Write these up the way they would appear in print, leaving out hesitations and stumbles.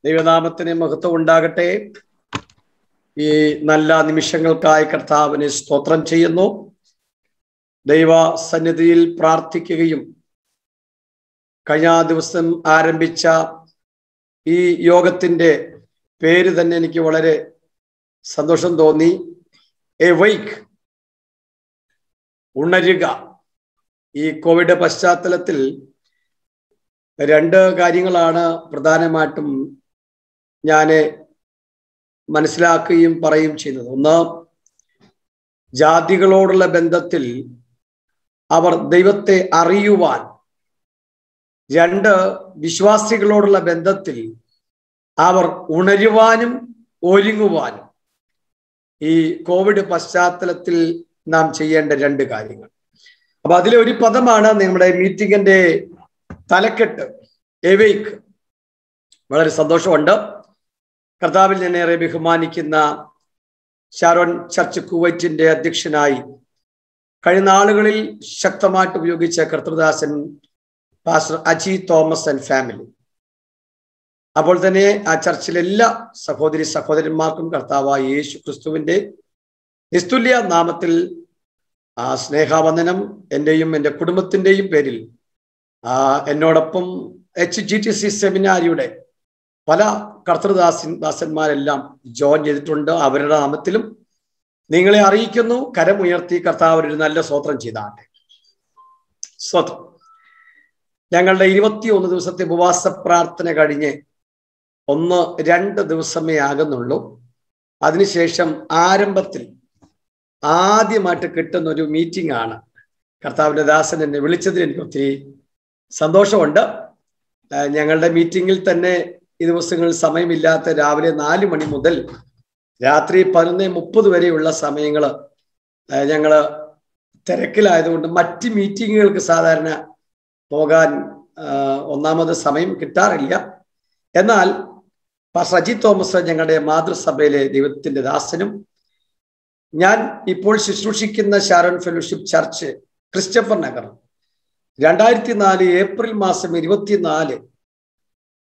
ദൈവനാമത്തിന് മഹത്വം ഉണ്ടാകട്ടെ. ഈ നല്ല നിമിഷങ്ങൾക്കായി കർത്താവിനെ സ്തോത്രം ചെയ്യുന്നു. ദൈവ സന്നിധിയിൽ പ്രാർത്ഥിക്കുകയും കഴിഞ്ഞ ദിവസം ആരംഭിച്ച ഈ യോഗത്തിന്റെ പേര് തന്നെ എനിക്ക് വളരെ സന്തോഷം തോന്നി. എവൈക്ക്, ഉണരുക. ഈ കോവിഡ് പശ്ചാത്തലത്തിൽ രണ്ട് കാര്യങ്ങളാണ് പ്രധാനമായിട്ടും ഞാൻ മനസ്സിലാക്കുകയും പറയുകയും ചെയ്യുന്നത്. ഒന്ന്, ജാതികളോടുള്ള ബന്ധത്തിൽ അവർ ദൈവത്തെ അറിയുവാൻ. രണ്ട്, വിശ്വാസികളോടുള്ള ബന്ധത്തിൽ അവർ ഉണരുവാനും ഒരുങ്ങുവാനും. ഈ കോവിഡ് പശ്ചാത്തലത്തിൽ നാം ചെയ്യേണ്ട രണ്ട് കാര്യങ്ങൾ. അപ്പൊ അതിലെ ഒരു പദമാണ് നമ്മുടെ മീറ്റിങ്ങിന്റെ തലക്കെട്ട്, എവേക്ക്. വളരെ സന്തോഷമുണ്ട്. കർത്താവിൽ ഞാൻ ഏറെ ബഹുമാനിക്കുന്ന ഷാരോൺ ചർച്ച് കുവൈറ്റിന്റെ അധ്യക്ഷനായി കഴിഞ്ഞ നാളുകളിൽ ശക്തമായിട്ട് ഉപയോഗിച്ച കർത്തൃദാസൻ pastor Aji Thomas and family. അപ്പോൾ തന്നെ ആ ചർച്ചിലെ എല്ലാ സഹോദരി സഹോദരന്മാർക്കും കർത്താവായ യേശു ക്രിസ്തുവിന്റെ നിസ്തുല്യ നാമത്തിൽ ആ സ്നേഹാവന്ദനം എന്റെയും എൻ്റെ കുടുംബത്തിന്റെയും പേരിൽ. എന്നോടൊപ്പം HGTC സെമിനാരിയുടെ പല കർത്തൃദാസന്മാരെല്ലാം ജോയിൻ ചെയ്തിട്ടുണ്ട്. അവരുടെ നാമത്തിലും നിങ്ങളെ അറിയിക്കുന്നു. കരമുയർത്തി കർത്താവ് ഒരു നല്ല സ്തോത്രം ചെയ്താട്ടെ. സ്തോത്രം. ഞങ്ങളുടെ 21 ദിവസത്തെ ഉപവാസ പ്രാർത്ഥന കഴിഞ്ഞ് 1-2 ദിവസമേ ആകുന്നുള്ളൂ. അതിനുശേഷം ആരംഭത്തിൽ ആദ്യമായിട്ട് കിട്ടുന്ന ഒരു മീറ്റിംഗ് ആണ്. കർത്താവിന്റെ ദാസൻ എന്നെ വിളിച്ചതിൽ എനിക്ക് ഒത്തിരി സന്തോഷമുണ്ട്. ഞങ്ങളുടെ മീറ്റിങ്ങിൽ തന്നെ ഈ ദിവസങ്ങളിൽ സമയമില്ലാത്ത രാവിലെ 4 മണി മുതൽ രാത്രി 11:30 വരെയുള്ള സമയങ്ങൾ ഞങ്ങൾ തിരക്കിലായതുകൊണ്ട് മറ്റ് മീറ്റിങ്ങുകൾക്ക് സാധാരണ പോകാൻ ഒന്നാമത് സമയം കിട്ടാറില്ല. എന്നാൽ പാസ്റ്റർ അജി തോമസ് ഞങ്ങളുടെ മാതൃസഭയിലെ ദൈവത്തിന്റെ ദാസനും ഞാൻ ഇപ്പോൾ ശുശ്രൂഷിക്കുന്ന Sharon fellowship church Christopher Nagar 2004 April മാസം 24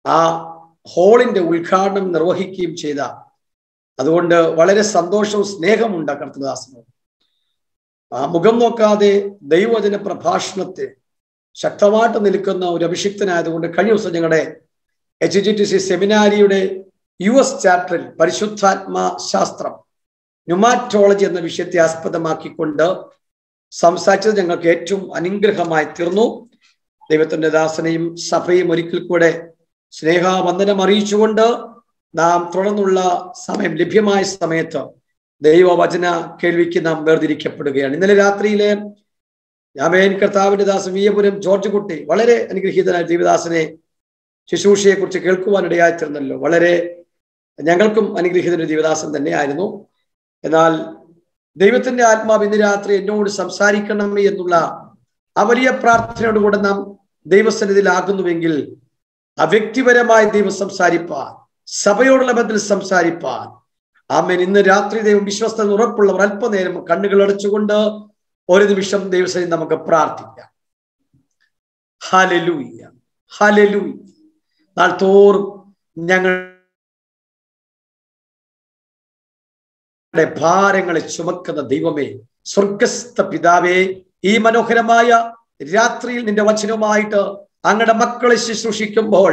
ആ ഹോളിന്റെ ഉദ്ഘാടനം നിർവഹിക്കുകയും ചെയ്ത, അതുകൊണ്ട് വളരെ സന്തോഷവും സ്നേഹമുണ്ട് കർത്തൃദാസനോട്. ആ മുഖം നോക്കാതെ ദൈവവചന പ്രഭാഷണത്തെ ശക്തമായിട്ട് നിൽക്കുന്ന ഒരു അഭിഷിക്തനായതുകൊണ്ട് കഴിഞ്ഞ ദിവസം ഞങ്ങളുടെ HGTC സെമിനാരിയുടെ US ചാപ്റ്ററിൽ പരിശുദ്ധാത്മാ ശാസ്ത്രം, ന്യൂമാറ്റോളജി എന്ന വിഷയത്തെ ആസ്പദമാക്കിക്കൊണ്ട് സംസാരിച്ചത് ഞങ്ങൾക്ക് ഏറ്റവും അനുഗ്രഹമായി തീർന്നു. ദൈവത്തിന്റെ ദാസനെയും സഭയും ഒരിക്കൽ കൂടെ സ്നേഹവന്ദനം അറിയിച്ചുകൊണ്ട് നാം തുടർന്നുള്ള സമയം, ലഭ്യമായ സമയത്ത് ദൈവവചന കേൾവിക്ക് നാം വേർതിരിക്കപ്പെടുകയാണ്. ഇന്നലെ രാത്രിയിലെ കർത്താവിന്റെ ദാസൻ വിയപുരം ജോർജ് കുട്ടി വളരെ അനുഗ്രഹീതനായ ദൈവദാസനെ ശുശ്രൂഷയെ കുറിച്ച് കേൾക്കുവാനിടയായി തീർന്നല്ലോ. വളരെ ഞങ്ങൾക്കും അനുഗ്രഹീതന ദൈവദാസൻ തന്നെയായിരുന്നു. എന്നാൽ ദൈവത്തിന്റെ ആത്മാവ് ഇന്ന് രാത്രി എന്നോട് സംസാരിക്കണമേ എന്നുള്ള ആ വലിയ പ്രാർത്ഥനയോടുകൂടെ നാം ദൈവസന്നിധിയിലാകുന്നുവെങ്കിൽ ആ വ്യക്തിപരമായി ദൈവം സംസാരിപ്പാൻ, സഭയോടുള്ള ബന്ധത്തിൽ സംസാരിപ്പാൻ, ആമേൻ. ഇന്ന് രാത്രി ദൈവം വിശ്വസ്തത ഉറപ്പുള്ളവർ അല്പനേരം കണ്ണുകൾ അടച്ചുകൊണ്ട് ഒരു നിമിഷം ദൈവസന്നിധി നമുക്ക് പ്രാർത്ഥിക്കാം. Hallelujah, hallelujah. നാൾ തോറും ഞങ്ങളുടെ ഭാരങ്ങളെ ചുമക്കുന്ന ദൈവമേ, സ്വർഗസ്ഥ പിതാവേ, ഈ മനോഹരമായ രാത്രിയിൽ നിന്റെ വചനവുമായിട്ട് അങ്ങയുടെ മക്കളെ ശുശ്രൂഷിക്കുമ്പോൾ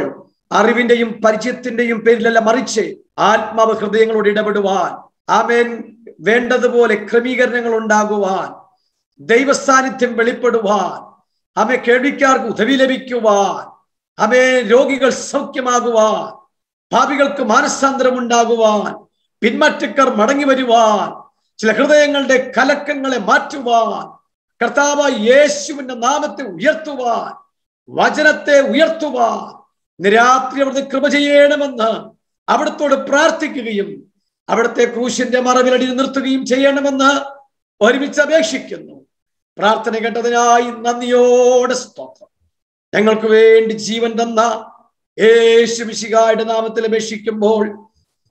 അറിവിന്റെയും പരിചയത്തിന്റെയും പേരിലല്ല, മറിച്ച് ആത്മാവ് ഹൃദയങ്ങളോട് ഇടപെടുവാൻ, ആമേൻ, വേണ്ടതുപോലെ ക്രമീകരണങ്ങൾ ഉണ്ടാകുവാൻ, ദൈവസാന്നിധ്യം വെളിപ്പെടുവാൻ, ആമേ, കേൾവിക്കാർക്ക് ഉദവി ലഭിക്കുവാൻ, ആമേ, രോഗികൾ സൗഖ്യമാകുവാൻ, പാപികൾക്ക് മാനസാന്തരം ഉണ്ടാകുവാൻ, പിന്മാറ്റക്കാർ മടങ്ങി വരുവാൻ, ചില ഹൃദയങ്ങളുടെ കലക്കങ്ങളെ മാറ്റുവാൻ, കർത്താവായ യേശുവിന്റെ നാമത്തെ ഉയർത്തുവാൻ, വചനത്തെ ഉയർത്തുവാൻ ഇന്ന് രാത്രി അവിടുത്തെ കൃപ ചെയ്യണമെന്ന് അവിടത്തോട് പ്രാർത്ഥിക്കുകയും അവിടുത്തെ ക്രൂശിന്റെ മറവിലടി നിർത്തുകയും ചെയ്യണമെന്ന് ഒരുമിച്ച് അപേക്ഷിക്കുന്നു. പ്രാർത്ഥന കേട്ടതിനായി നന്ദിയോടെ സ്തോത്രം. ഞങ്ങൾക്ക് വേണ്ടി ജീവൻ തന്ന യേശു മിശിഹായുടെ നാമത്തിൽ അപേക്ഷിക്കുമ്പോൾ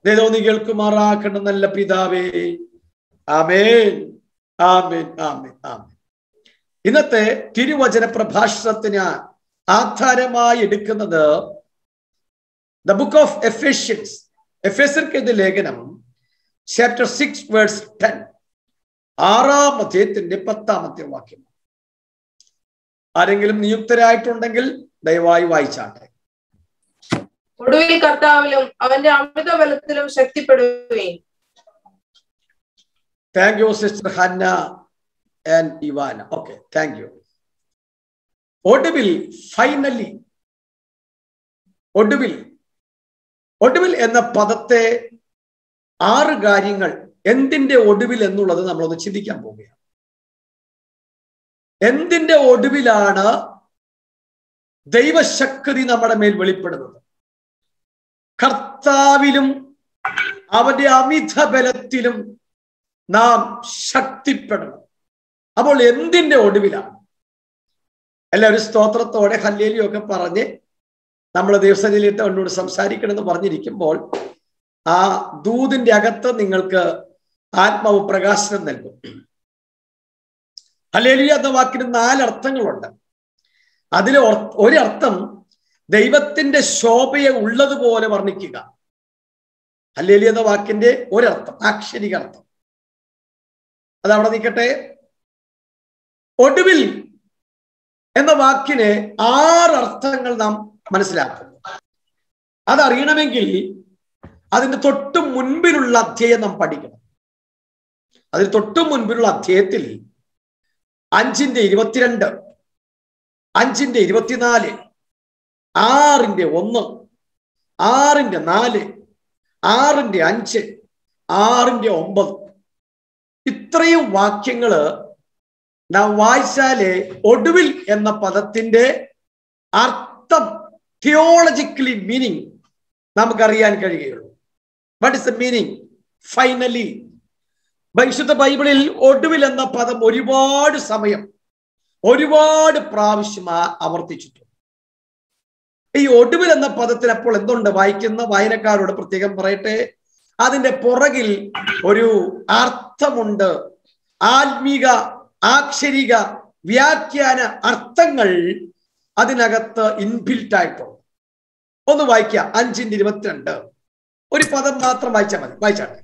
നീ കേൾക്കുമാറാക്കണം നല്ല പിതാവേ. ആമേൻ, ആമേൻ, ആമേൻ, ആമേൻ. ഇന്നത്തെ തിരുവചന പ്രഭാഷണത്തിന് ആധാരമായി എടുക്കുന്നത് ദ ബുക്ക് ഓഫ് എഫേഷ്യൻസ്, എഫേസ്യർക്കെഴുതിയ ലേഖനം, ചാപ്റ്റർ 6 വേഴ്സ് 10, 6-ാം അധ്യായത്തിന്റെ 10-ാമത്തെ വാക്യം. ആരെങ്കിലും നിയുക്തരായിട്ടുണ്ടെങ്കിൽ ദയവായി വായിച്ചാട്ടെ. ഒടുവിൽ കർത്താവിലും അവന്റെ അമൃത ബലത്തിലും ശക്തിപ്പെടുകയും. Thank you sister Hannah and Ivana. Okay, thank you. ഒടുവിൽ, ഫൈനലി, ഒടുവിൽ, ഒടുവിൽ എന്ന പദത്തെ 6 കാര്യങ്ങൾ, എന്തിന്റെ ഒടുവിൽ എന്നുള്ളത് നമ്മളൊന്ന് ചിന്തിക്കാൻ പോവുകയാണ്. എന്തിന്റെ ഒടുവിലാണ് ദൈവശക്തി നമ്മുടെ മേൽ വെളിപ്പെടുന്നത്? കർത്താവിലും അവന്റെ അമിത ബലത്തിലും നാം ശക്തിപ്പെടണം. അപ്പോൾ എന്തിന്റെ ഒടുവിലാണ്? എല്ലാവരും സ്തോത്രത്തോടെ ഹല്ലേലൂയ ഒക്കെ പറഞ്ഞ് നമ്മൾ ദിവസത്തിലിട്ട് എന്നോട് സംസാരിക്കണമെന്ന് പറഞ്ഞിരിക്കുമ്പോൾ ആ ദൂതിന്റെ അകത്ത് നിങ്ങൾക്ക് ആത്മാവ് പ്രകാശനം നൽകും. ഹല്ലേലൂയ എന്ന വാക്കിന് 4 അർത്ഥങ്ങളുണ്ട്. അതിൽ ഒരർത്ഥം ദൈവത്തിന്റെ ശോഭയെ ഉള്ളതുപോലെ വർണ്ണിക്കുക. ഹല്ലേലൂയ എന്ന വാക്കിന്റെ ഒരർത്ഥം, ആക്ഷരിക അർത്ഥം. അതവിടെ നിൽക്കട്ടെ. ഒടുവിൽ എന്ന വാക്കിന് 6 അർത്ഥങ്ങൾ നാം മനസ്സിലാക്കുന്നു. അതറിയണമെങ്കിൽ അതിന്റെ തൊട്ടു മുൻപിലുള്ള അധ്യായം നാം പഠിക്കണം. അതിന് തൊട്ടു മുൻപിലുള്ള അധ്യായത്തിൽ 5:22, 5:24, 6:1, 6:4, 6:5, 6:9 ഇത്രയും വാക്യങ്ങള് നാം വായിച്ചാലേ ഒടുവിൽ എന്ന പദത്തിന്റെ അർത്ഥം, തിയോളജിക്കലി മീനിങ് നമുക്കറിയാൻ കഴിയുകയുള്ളൂ. What is the meaning? Finally. വിശുദ്ധ ബൈബിളിൽ ഒടുവിൽ എന്ന പദം ഒരുപാട് സമയം, ഒരുപാട് പ്രാവശ്യം ആവർത്തിച്ചിട്ടുണ്ട്. ഈ ഒടുവിൽ എന്ന പദത്തിന് അപ്പോൾ എന്തുണ്ട്? വായിക്കുന്ന വായനക്കാരോട് പ്രത്യേകം പറയട്ടെ, അതിന്റെ പുറകിൽ ഒരു അർത്ഥമുണ്ട്. ആത്മീക, ആക്ഷരിക, വ്യാഖ്യാന അർത്ഥങ്ങൾ അതിനകത്ത് ഇൻബിൽറ്റ് ആയിട്ടുണ്ട്. ഒന്ന് വായിക്കാം. 5:22 ഒരു പദം മാത്രം വായിച്ചാൽ മതി. വായിച്ചാട്ടെ.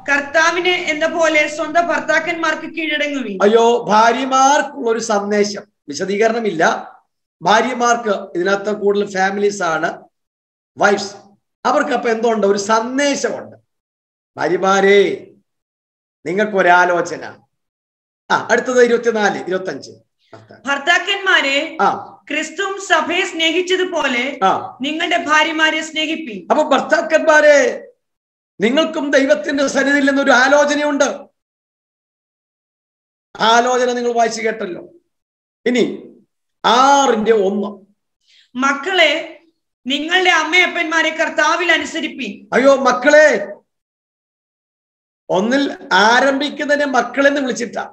കർത്താവിന് എന്ന പോലെ സ്വന്തം ഭർത്താക്കന്മാർക്ക് കീഴടങ്ങുവിൻ. അയ്യോ, ഭാര്യമാർക്കുള്ള ഒരു സന്ദേശം, വിശദീകരണമില്ല. ഭാര്യമാർക്ക്, ഇതിനകത്ത് കൂടുതൽ ഫാമിലീസ് ആണ്, വൈഫ്സ്. അവർക്ക് അപ്പൊ എന്തുണ്ട്? ഒരു സന്ദേശമുണ്ട്. ഭാര്യമാരെ, നിങ്ങൾക്കൊരാലോചന. അടുത്തത് 24, 25. ഭർത്താക്കന്മാരെ, ക്രിസ്തുവും സഭയെ സ്നേഹിച്ചതുപോലെ നിങ്ങളുടെ ഭാര്യമാരെ സ്നേഹിപ്പി. അപ്പൊ ഭർത്താക്കന്മാരെ, നിങ്ങൾക്കും ദൈവത്തിന്റെ സന്നിധിയിൽ നിന്നൊരു ആലോചനയുണ്ട്. ആലോചന നിങ്ങൾ വായിച്ചു കേട്ടല്ലോ. ഇനി 6:1, മക്കളെ, നിങ്ങളുടെ അമ്മയപ്പന്മാരെ കർത്താവിൽ അനുസരിപ്പി. അയ്യോ മക്കളെ, ഒന്നിൽ ആരംഭിക്കുന്നതിനെ മക്കളെന്ന് വിളിച്ചിട്ടാ.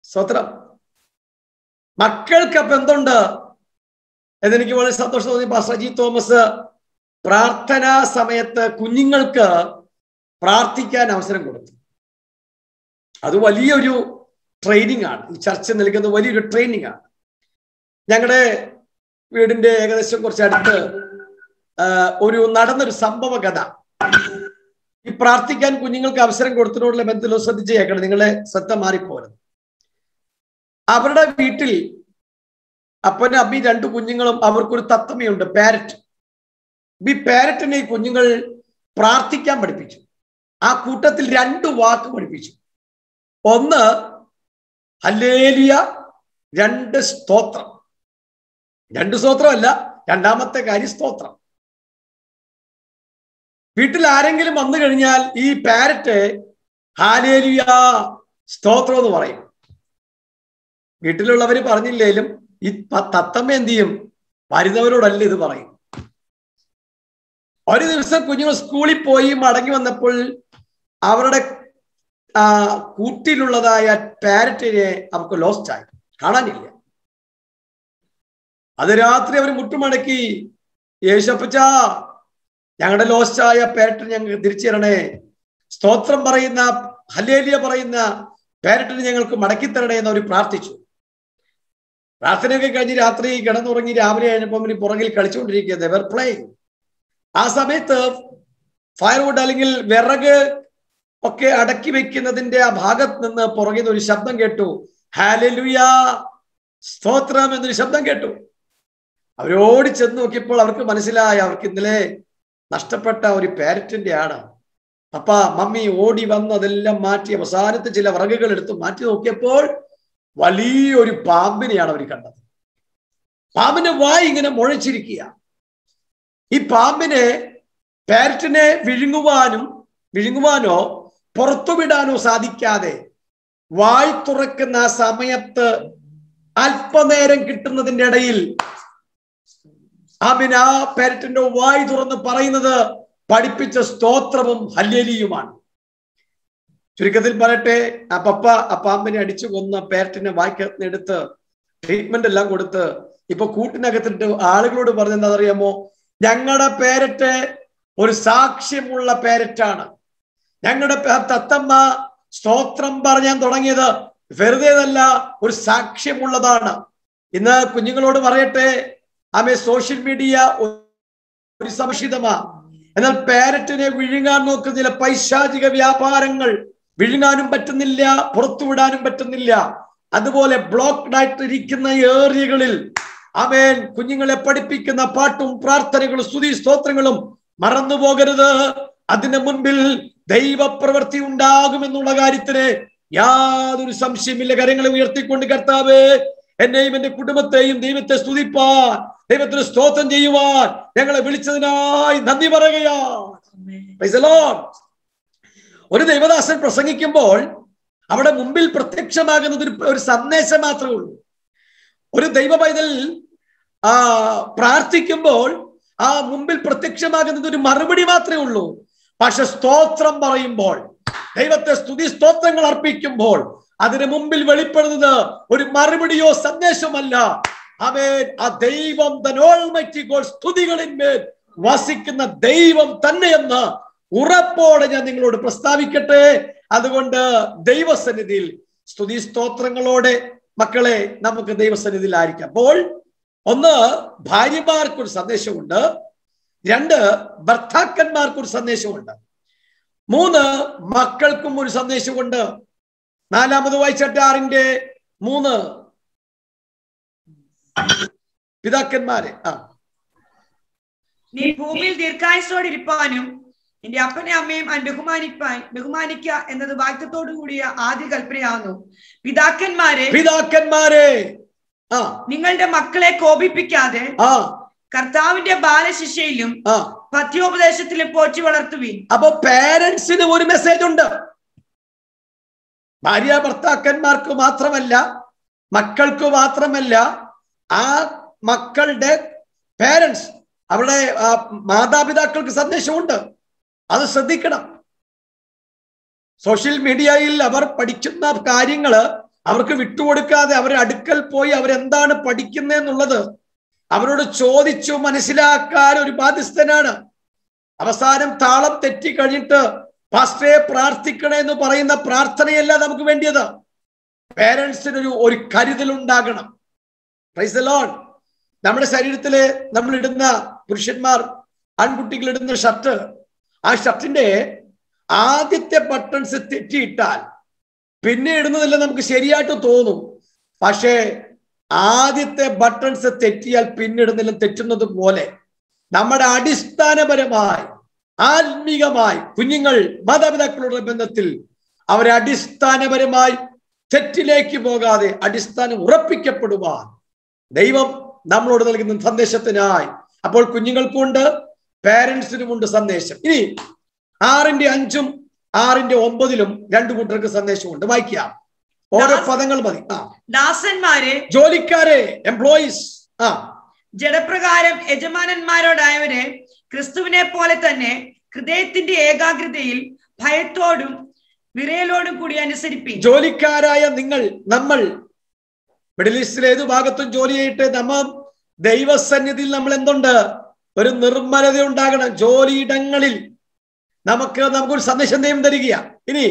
സ്വത്രം. മക്കൾക്ക് അപ്പൊ എന്തുണ്ട് എന്നെനിക്ക് വളരെ സന്തോഷം തോന്നി. പാസ്റ്റർ ജി തോമസ് പ്രാർത്ഥനാ സമയത്ത് കുഞ്ഞുങ്ങൾക്ക് പ്രാർത്ഥിക്കാൻ അവസരം കൊടുത്തു. അത് വലിയൊരു ട്രെയിനിങ് ആണ്. ഈ ചർച്ച നൽകുന്ന വലിയൊരു ട്രെയിനിങ് ആണ്. ഞങ്ങളുടെ വീടിന്റെ ഏകദേശം കുറച്ചടുത്ത് ഒരു നടന്നൊരു സംഭവ കഥ. ഈ പ്രാർത്ഥിക്കാൻ കുഞ്ഞുങ്ങൾക്ക് അവസരം കൊടുത്തതിനോടുള്ള ബന്ധത്തിൽ ശ്രദ്ധിച്ച് കേൾക്കണം. നിങ്ങളെ ശ്രദ്ധ മാറിപ്പോരുത്. അവരുടെ വീട്ടിൽ അപ്പനും അമ്മയും 2 കുഞ്ഞുങ്ങളും, അവർക്കൊരു തത്തമ്മയുണ്ട്, പാരറ്റ്. ഈ പാരറ്റിനെ കുഞ്ഞുങ്ങൾ പ്രാർത്ഥിക്കാൻ പഠിപ്പിച്ചു. ആ കൂട്ടത്തിൽ 2 വാക്ക് പഠിപ്പിച്ചു. ഒന്ന് ഹല്ലേലൂയ, 2 സ്തോത്രം. 2 സ്തോത്രമല്ല, രണ്ടാമത്തെ കാര്യം സ്തോത്രം. വീട്ടിൽ ആരെങ്കിലും വന്നു കഴിഞ്ഞാൽ ഈ പാരറ്റ് ഹല്ലേലൂയ സ്തോത്രം എന്ന് പറയും. വീട്ടിലുള്ളവര് പറഞ്ഞില്ലേലും ഈ തത്തമ്മ എന്ത് ചെയ്യും? വരുന്നവരോടല്ല ഇത് പറയും. ഒരു ദിവസം കുഞ്ഞുങ്ങൾ സ്കൂളിൽ പോയി മടങ്ങി വന്നപ്പോൾ അവരുടെ കൂട്ടിലുള്ളതായ പാരറ്റിനെ അവർക്ക് ലോസ്റ്റ് ആയി, കാണാനില്ല. അത് രാത്രി അവർ മുട്ടുമടക്കി, യേശപ്പച്ച, ഞങ്ങളുടെ ലോസ്റ്റായ പാരറ്റിനെ ഞങ്ങൾക്ക് തിരിച്ചു തരണേ, സ്തോത്രം പറയുന്ന, ഹല്ലേലൂയ പറയുന്ന പാരറ്റിനെ ഞങ്ങൾക്ക് മടക്കി തരണേ എന്ന് അവർ പ്രാർത്ഥിച്ചു. പ്രാർത്ഥനയൊക്കെ കഴിഞ്ഞ് രാത്രി കിടന്നുറങ്ങി രാവിലെ കഴിഞ്ഞപ്പോൾ പുറകിൽ കളിച്ചുകൊണ്ടിരിക്കുക. they were playing. ആ സമയത്ത് ഫയർവുഡ് അല്ലെങ്കിൽ വിറക് ഒക്കെ അടക്കി വെക്കുന്നതിന്റെ ആ ഭാഗത്ത് നിന്ന് പുറകിൽ ഒരു ശബ്ദം കേട്ടു. ഹല്ലേലൂയ, സ്തോത്രം എന്നൊരു ശബ്ദം കേട്ടു. അവരോടി ചെന്ന് നോക്കിയപ്പോൾ അവർക്ക് മനസ്സിലായി അവർക്ക് ഇന്നലെ നഷ്ടപ്പെട്ട ഒരു പാരറ്റിന്റെ ആണ്. പപ്പ മമ്മി ഓടി വന്ന് അതെല്ലാം മാറ്റി അവസാനത്തെ ചില വിറകുകൾ എടുത്ത് മാറ്റി നോക്കിയപ്പോൾ വലിയൊരു പാമ്പിനെയാണ് അവർ കണ്ടത്. പാമ്പിന്റെ വായ് ഇങ്ങനെ മുഴച്ചിരിക്കുക. ഈ പാമ്പിനെ പാരറ്റിനെ വിഴുങ്ങുവാനോ പുറത്തുവിടാനോ സാധിക്കാതെ വായ് തുറക്കുന്ന ആ സമയത്ത് അല്പനേരം കിട്ടുന്നതിന്റെ ഇടയിൽ ആ പാരറ്റിന്റെ വായ് തുറന്ന് പറയുന്നത് പഠിപ്പിച്ച സ്തോത്രവും ഹല്ലേലൂയുമാണ്. ചുരുക്കത്തിൽ പറയട്ടെ, ആ പപ്പ ആ പാമ്പിനെ അടിച്ചു കൊന്ന പാരറ്റിനെ വായ്ക്കകത്ത് എടുത്ത് ട്രീറ്റ്മെന്റ് എല്ലാം കൊടുത്ത് ഇപ്പൊ കൂട്ടിനകത്തിട്ട് ആളുകളോട് പറഞ്ഞെന്താ അറിയാമോ, ഞങ്ങളുടെ പാരറ്റ് ഒരു സാക്ഷ്യമുള്ള പാരറ്റാണ്. ഞങ്ങളുടെ തത്തമ്മ സ്തോത്രം പറയാൻ തുടങ്ങിയത് വെറുതെയല്ല, ഒരു സാക്ഷ്യമുള്ളതാണ്. ഇന്ന് കുഞ്ഞുങ്ങളോട് പറയട്ടെ, ആമേ സോഷ്യൽ മീഡിയ ഒരു സംശിതമാ. എന്നാൽ പാരറ്റിനെ വിഴുങ്ങാൻ നോക്കുന്ന ചില പൈശാചിക വ്യാപാരങ്ങൾ വിഴുങ്ങാനും പറ്റുന്നില്ല, പുറത്തുവിടാനും പറ്റുന്നില്ല. അതുപോലെ ബ്ലോക്ക്ഡ് ആയിട്ടിരിക്കുന്ന ഏരിയകളിൽ ആമേൻ കുഞ്ഞുങ്ങളെ പഠിപ്പിക്കുന്ന പാട്ടും പ്രാർത്ഥനകളും സ്തുതി സ്തോത്രങ്ങളും മറന്നു പോകരുത്. അതിന് മുൻപിൽ ദൈവപ്രവൃത്തി ഉണ്ടാകുമെന്നുള്ള കാര്യത്തിന് യാതൊരു സംശയമില്ല. കരങ്ങളെ ഉയർത്തിക്കൊണ്ട് കർത്താവേ, എന്നെയും എന്റെ കുടുംബത്തെയും ദൈവത്തെ സ്തുതിപ്പാൻ, ദൈവത്തിന് സ്തോത്രം ചെയ്യുവാൻ ഞങ്ങളെ വിളിച്ചതിനായി നന്ദി പറയുകയാണ്. ഒരു ദൈവദാസൻ പ്രസംഗിക്കുമ്പോൾ അവിടെ മുമ്പിൽ പ്രത്യക്ഷമാകുന്നത് ഒരു സന്ദേശം മാത്രമേ ഉള്ളൂ. ഒരു ദൈവ പൈതൽ പ്രാർത്ഥിക്കുമ്പോൾ ആ മുമ്പിൽ പ്രത്യക്ഷമാകുന്നത് ഒരു മറുപടി മാത്രമേ ഉള്ളൂ. പക്ഷെ സ്തോത്രം പറയുമ്പോൾ, ദൈവത്തെ സ്തുതി സ്തോത്രങ്ങൾ അർപ്പിക്കുമ്പോൾ അതിന് മുമ്പിൽ വെളിപ്പെടുന്നത് ഒരു മറുപടിയോ സന്ദേശമല്ല. ആമേൻ. ആ ദൈവം സ്തുതികളിന്മേൽ വസിക്കുന്ന ദൈവം തന്നെയെന്ന് ഉറപ്പോടെ ഞാൻ നിങ്ങളോട് പ്രസ്താവിക്കട്ടെ. അതുകൊണ്ട് ദൈവസന്നിധിയിൽ സ്തുതി സ്തോത്രങ്ങളോടെ മക്കളെ നമുക്ക് ദൈവസന്നിധിയിൽ ആയിരിക്കാം. അപ്പോൾ ഒന്ന്, ഭാര്യമാർക്കൊരു സന്ദേശമുണ്ട്. രണ്ട്, ഭർത്താക്കന്മാർക്കൊരു സന്ദേശമുണ്ട്. മൂന്ന്, മക്കൾക്കും ഒരു സന്ദേശമുണ്ട്. നാലാമത് വായിച്ചട്ടെ 6:3. പിതാക്കന്മാരെ, നീ ഭൂമിയിൽ ദീർഘായുസ്സോടെ ഇരിപ്പാനും നിന്റെ അപ്പനെ അമ്മയും ബഹുമാനിക്ക എന്നത് വാക്യത്തോടു കൂടിയ ആദ്യ കൽപ്പനയാകുന്നു. പിതാക്കന്മാരെ നിങ്ങളുടെ മക്കളെ കോപിപ്പിക്കാതെ കർത്താവിന്റെ ബാലശിക്ഷയിലും പഥ്യോപദേശത്തിലും പോറ്റി വളർത്തുവീൻ. അപ്പൊ പേരൻസിന് ഒരു മെസ്സേജ് ഉണ്ട്. ഭാര്യ ഭർത്താക്കന്മാർക്ക് മാത്രമല്ല, മക്കൾക്ക് മാത്രമല്ല, ആ മക്കളുടെ പേരൻസ്, അവരുടെ മാതാപിതാക്കൾക്ക് സന്ദേശമുണ്ട്. അത് ശ്രദ്ധിക്കണം. സോഷ്യൽ മീഡിയയിൽ അവർ പഠിക്കുന്ന കാര്യങ്ങള് അവർക്ക് വിട്ടുകൊടുക്കാതെ അവരുടെ അടുക്കൽ പോയി അവരെന്താണ് പഠിക്കുന്നതെന്നുള്ളത് അവരോട് ചോദിച്ചു മനസ്സിലാക്കാൻ ഒരു ബാധ്യസ്ഥനാണ്. അവസാനം താളം തെറ്റി കഴിഞ്ഞിട്ട് പാസ്റ്ററെ പ്രാർത്ഥിക്കണേ എന്ന് പറയുന്ന പ്രാർത്ഥനയല്ല നമുക്ക് വേണ്ടിയത്. പേരൻസിന് ഒരു കരുതൽ ഉണ്ടാകണം. Price the Lord. നമ്മുടെ ശരീരത്തിലെ നമ്മൾ ഇടുന്ന പുരുഷന്മാർ, ആൺകുട്ടികൾ ഇടുന്ന ഷർട്ട്, ആ ഷർട്ടിന്റെ ആദ്യത്തെ ബട്ടൺസ് തെറ്റിയിട്ടാൽ പിന്നെ ഇടുന്നതെല്ലാം നമുക്ക് ശരിയായിട്ട് തോന്നും. പക്ഷേ ആദ്യത്തെ ബട്ടൺസ് തെറ്റിയാൽ പിന്നിടുന്നതെല്ലാം തെറ്റുന്നത് പോലെ നമ്മുടെ അടിസ്ഥാനപരമായി ആത്മീകമായി കുഞ്ഞുങ്ങൾ മാതാപിതാക്കളുടെ ബന്ധത്തിൽ അവരെ അടിസ്ഥാനപരമായി തെറ്റിലേക്ക് പോകാതെ അടിസ്ഥാനം ഉറപ്പിക്കപ്പെടുവാൻ ദൈവം നമ്മളോട് നൽകുന്ന സന്ദേശത്തിനായി അപ്പോൾ കുഞ്ഞുങ്ങൾക്കുണ്ട്, പേരൻസിനുമുണ്ട് സന്ദേശം. ഇനി 6:5 6:9 രണ്ടു കൂട്ടർക്ക് സന്ദേശമുണ്ട്. വായിക്കാം, ഓരോ പദങ്ങൾ മതി. ദാസന്മാരെ, ജോലിക്കാരെ, എംപ്ലോയീസ്, ജഡപ്രകാരം യജമാനന്മാരോടായവരെ ക്രിസ്തുവിനെ പോലെ തന്നെ ഹൃദയത്തിന്റെ ഏകാഗ്രതയിൽ ഭയത്തോടും വിറയലോടും കൂടി അനുസരിപ്പിക്കും. ജോലിക്കാരായ നമ്മൾ മിഡിൽ ഈസ്റ്റിലെ ഏതു ഭാഗത്തും ജോലി ചെയ്തിട്ട് നമ്മൾ ദൈവസന്നിധിയിൽ നമ്മൾ എന്തുണ്ട്, ഒരു നിർമ്മലത ഉണ്ടാകണം. ജോലിയിടങ്ങളിൽ നമുക്കൊരു സന്ദേശം ദൈവം തരിക. ഇനി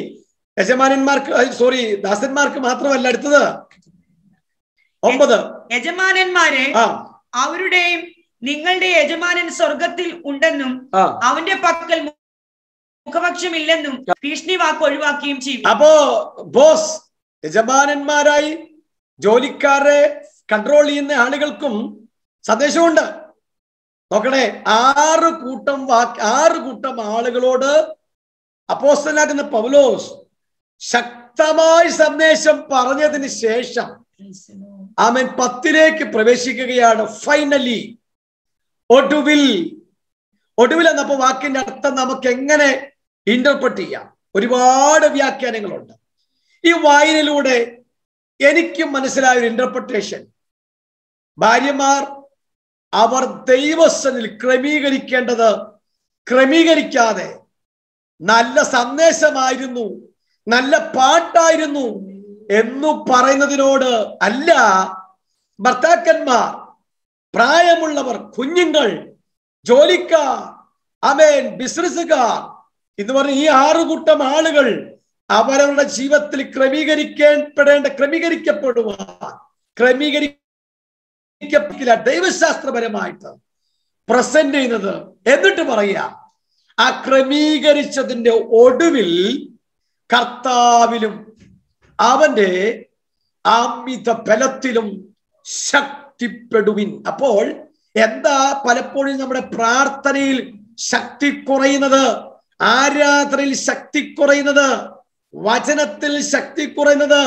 യജമാനന്മാർക്ക്, ദാസന്മാർക്ക് മാത്രമല്ല, അടുത്തത് 9. യജമാനന്മാരെ, അവരുടെയും നിങ്ങളുടെ യജമാനൻ സ്വർഗത്തിൽ ഉണ്ടെന്നും അവന്റെ പക്കൽ മുഖപക്ഷമില്ലെന്നും ഭീഷണി വാക്ക് ഒഴിവാക്കുകയും ചെയ്യും. അപ്പോ ബോസ്, യജമാനന്മാരായി ജോലിക്കാരെ കൺട്രോൾ ചെയ്യുന്ന ആളുകൾക്കും സന്ദേശമുണ്ട്. നോക്കണേ, 6 കൂട്ടം ആളുകളോട് അപ്പോസ്തലനാകുന്ന പൗലോസ് ശക്തമായ സന്ദേശം പറഞ്ഞതിന് ശേഷം ആമേൻ 10ലേക്ക് പ്രവേശിക്കുകയാണ്. ഫൈനലി, ഒടുവിൽ എന്നപ്പോ വാക്കിന്റെ അർത്ഥം നമുക്ക് എങ്ങനെ ഇന്റർപ്രറ്റ് ചെയ്യാം? ഒരുപാട് വ്യാഖ്യാനങ്ങളുണ്ട്. ഈ വായനയിലൂടെ എനിക്കും മനസ്സിലായ ഒരു ഇന്റർപ്രിട്ടേഷൻ, ഭാര്യമാർ അവർ ദൈവസന്നിധിയിൽ ക്രമീകരിക്കേണ്ടത് ക്രമീകരിക്കാതെ നല്ല സന്ദേശമായിരുന്നു, നല്ല പാട്ടായിരുന്നു എന്നു പറയുന്നതിനോട് അല്ല, ഭർത്താക്കന്മാർ, പ്രായമുള്ളവർ, കുഞ്ഞുങ്ങൾ, ജോലിക്കാർ, ആമേൻ, ബിസിനസ്സുകാർ എന്ന് പറഞ്ഞ ഈ 6 കൂട്ടം ആളുകൾ അവരവരുടെ ജീവിതത്തിൽ ക്രമീകരിക്കപ്പെടില്ല ദൈവശാസ്ത്രപരമായിട്ട് പ്രസന്റ് ചെയ്യുന്നത്. എന്നിട്ട് പറയാ, ആ ക്രമീകരിച്ചതിന്റെ ഒടുവിൽ കർത്താവിലും അവന്റെ അമിത ബലത്തിലും ശക്തിപ്പെടുവിൻ. അപ്പോൾ എന്താ പലപ്പോഴും നമ്മുടെ പ്രാർത്ഥനയിൽ ശക്തി കുറയുന്നത്, ആരാധനയിൽ ശക്തി കുറയുന്നത്, വചനത്തിൽ ശക്തി കുറയുന്നത്?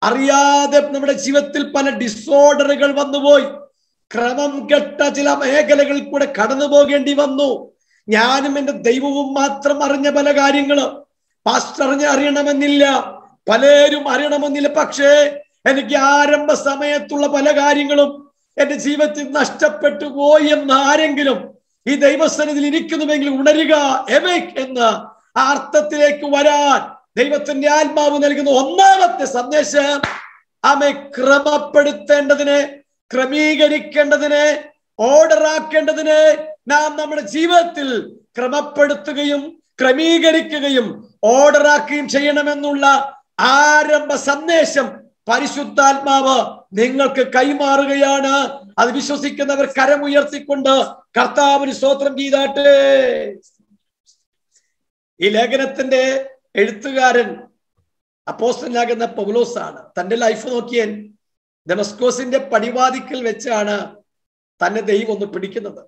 അറിയാതെ നമ്മുടെ ജീവിതത്തിൽ പല ഡിസോർഡറുകൾ വന്നുപോയി, ക്രമം കെട്ട ചില മേഖലകളിൽ കൂടെ കടന്നു പോകേണ്ടി വന്നു. ഞാനും എന്റെ ദൈവവും മാത്രം അറിഞ്ഞ പല കാര്യങ്ങള് പാസ്റ്റർ അറിയണമെന്നില്ല, പലരും അറിയണമെന്നില്ല. പക്ഷേ എനിക്ക് ആരംഭ സമയത്തുള്ള പല കാര്യങ്ങളും എന്റെ ജീവിതത്തിൽ നഷ്ടപ്പെട്ടു പോയി എന്ന് ആരെങ്കിലും ഈ ദൈവസന്നിധിയിൽ ഇരിക്കുന്നുവെങ്കിൽ ഉണരുക, എവയ്ക്ക് എന്ന ആ അർത്ഥത്തിലേക്ക് വരാൻ ദൈവത്തിന്റെ ആത്മാവ് നൽകുന്ന ഒന്നാമത്തെ സന്ദേശം, ആമേ, ക്രമപ്പെടുത്തേണ്ടതിന്, ക്രമീകരിക്കേണ്ടതിന്, ഓർഡറാക്കേണ്ടതിന് നാം നമ്മുടെ ജീവിതത്തിൽ ക്രമപ്പെടുത്തുകയും ക്രമീകരിക്കുകയും ഓർഡറാക്കുകയും ചെയ്യണമെന്നുള്ള ആരംഭ സന്ദേശം പരിശുദ്ധാത്മാവ് നിങ്ങൾക്ക് കൈമാറുകയാണ്. അത് വിശ്വസിക്കുന്നവർ കരമുയർത്തിക്കൊണ്ട് കർത്താവിന് സ്തോത്രം ചെയ്താട്ടെ. ഈ ലേഖനത്തിന്റെ എഴുത്തുകാരൻ അപ്പോസ്തലനാകുന്ന പൗലോസാണ്. തന്റെ ലൈഫ് നോക്കിയാൽ ദമസ്കോസിന്റെ പടിവാതിക്കൽ വെച്ചാണ് തന്നെ ദൈവം ഒന്ന് പിടിക്കുന്നത്.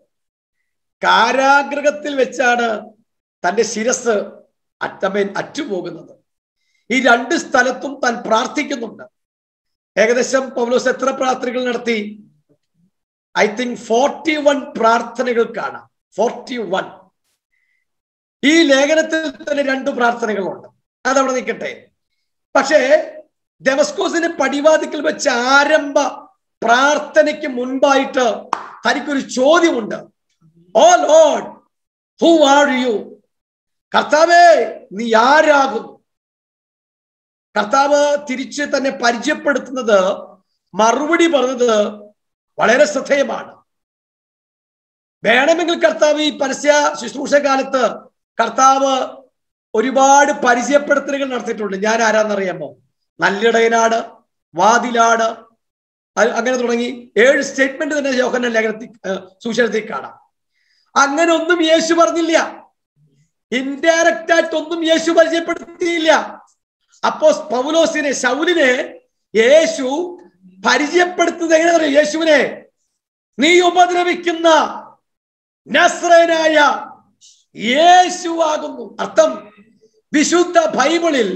കാരാഗൃഹത്തിൽ വെച്ചാണ് തന്റെ ശിരസ് അറ്റുപോകുന്നത്. ഈ 2 സ്ഥലത്തും താൻ പ്രാർത്ഥിക്കുന്നുണ്ട്. ഏകദേശം പൗലോസ് എത്ര പ്രാർത്ഥനകൾ നടത്തി? ഐ തിങ്ക് 41 പ്രാർത്ഥനകൾ കാണാം. 41. ഈ ലേഖനത്തിൽ തന്നെ 2 പ്രാർത്ഥനകളുണ്ട്. അതവിടെ നിൽക്കട്ടെ. പക്ഷേ ദമസ്കോസിന്റെ പടിവാതിക്കൽ വെച്ച ആരംഭ പ്രാർത്ഥനയ്ക്ക് മുൻപായിട്ട് തനിക്കൊരു ചോദ്യമുണ്ട്. ഓ ലോർഡ്, ഹു ആർ യു? കർത്താവേ, നീ ആരാകുന്നു? കർത്താവ് തിരിച്ച് തന്നെ പരിചയപ്പെടുത്തുന്നത്, മറുപടി പറഞ്ഞത് വളരെ ശ്രദ്ധേയമാണ്. വേണമെങ്കിൽ കർത്താവ് ഈ പരസ്യ ശുശ്രൂഷ കാലത്ത് കർത്താവ് ഒരുപാട് പരിചയപ്പെടുത്തലുകൾ നടത്തിയിട്ടുണ്ട്. ഞാൻ ആരാന്നറിയാമോ? നല്ലിടയനാണ്, വാതിലാണ്, അങ്ങനെ തുടങ്ങി 7 സ്റ്റേറ്റ്മെന്റ് തന്നെ യോഹന്നാൻ ലേഖനത്തിൽ സുവിശേഷത്തിൽ കാണാം. അങ്ങനെ ഒന്നും യേശു പറഞ്ഞില്ല. ഇൻഡയറക്റ്റ് ആയിട്ടൊന്നും യേശു പരിചയപ്പെടുത്തിയില്ല. അപ്പോ പൗലോസിനെ, ശൗലിനെ യേശു പരിചയപ്പെടുത്തുന്നത് എങ്ങനെയാ? യേശുവിനെ നീ ഉപദ്രവിക്കുന്ന നസ്രയനായ യേശു ആകുന്നു. അർത്ഥം, വിശുദ്ധ ബൈബിളിൽ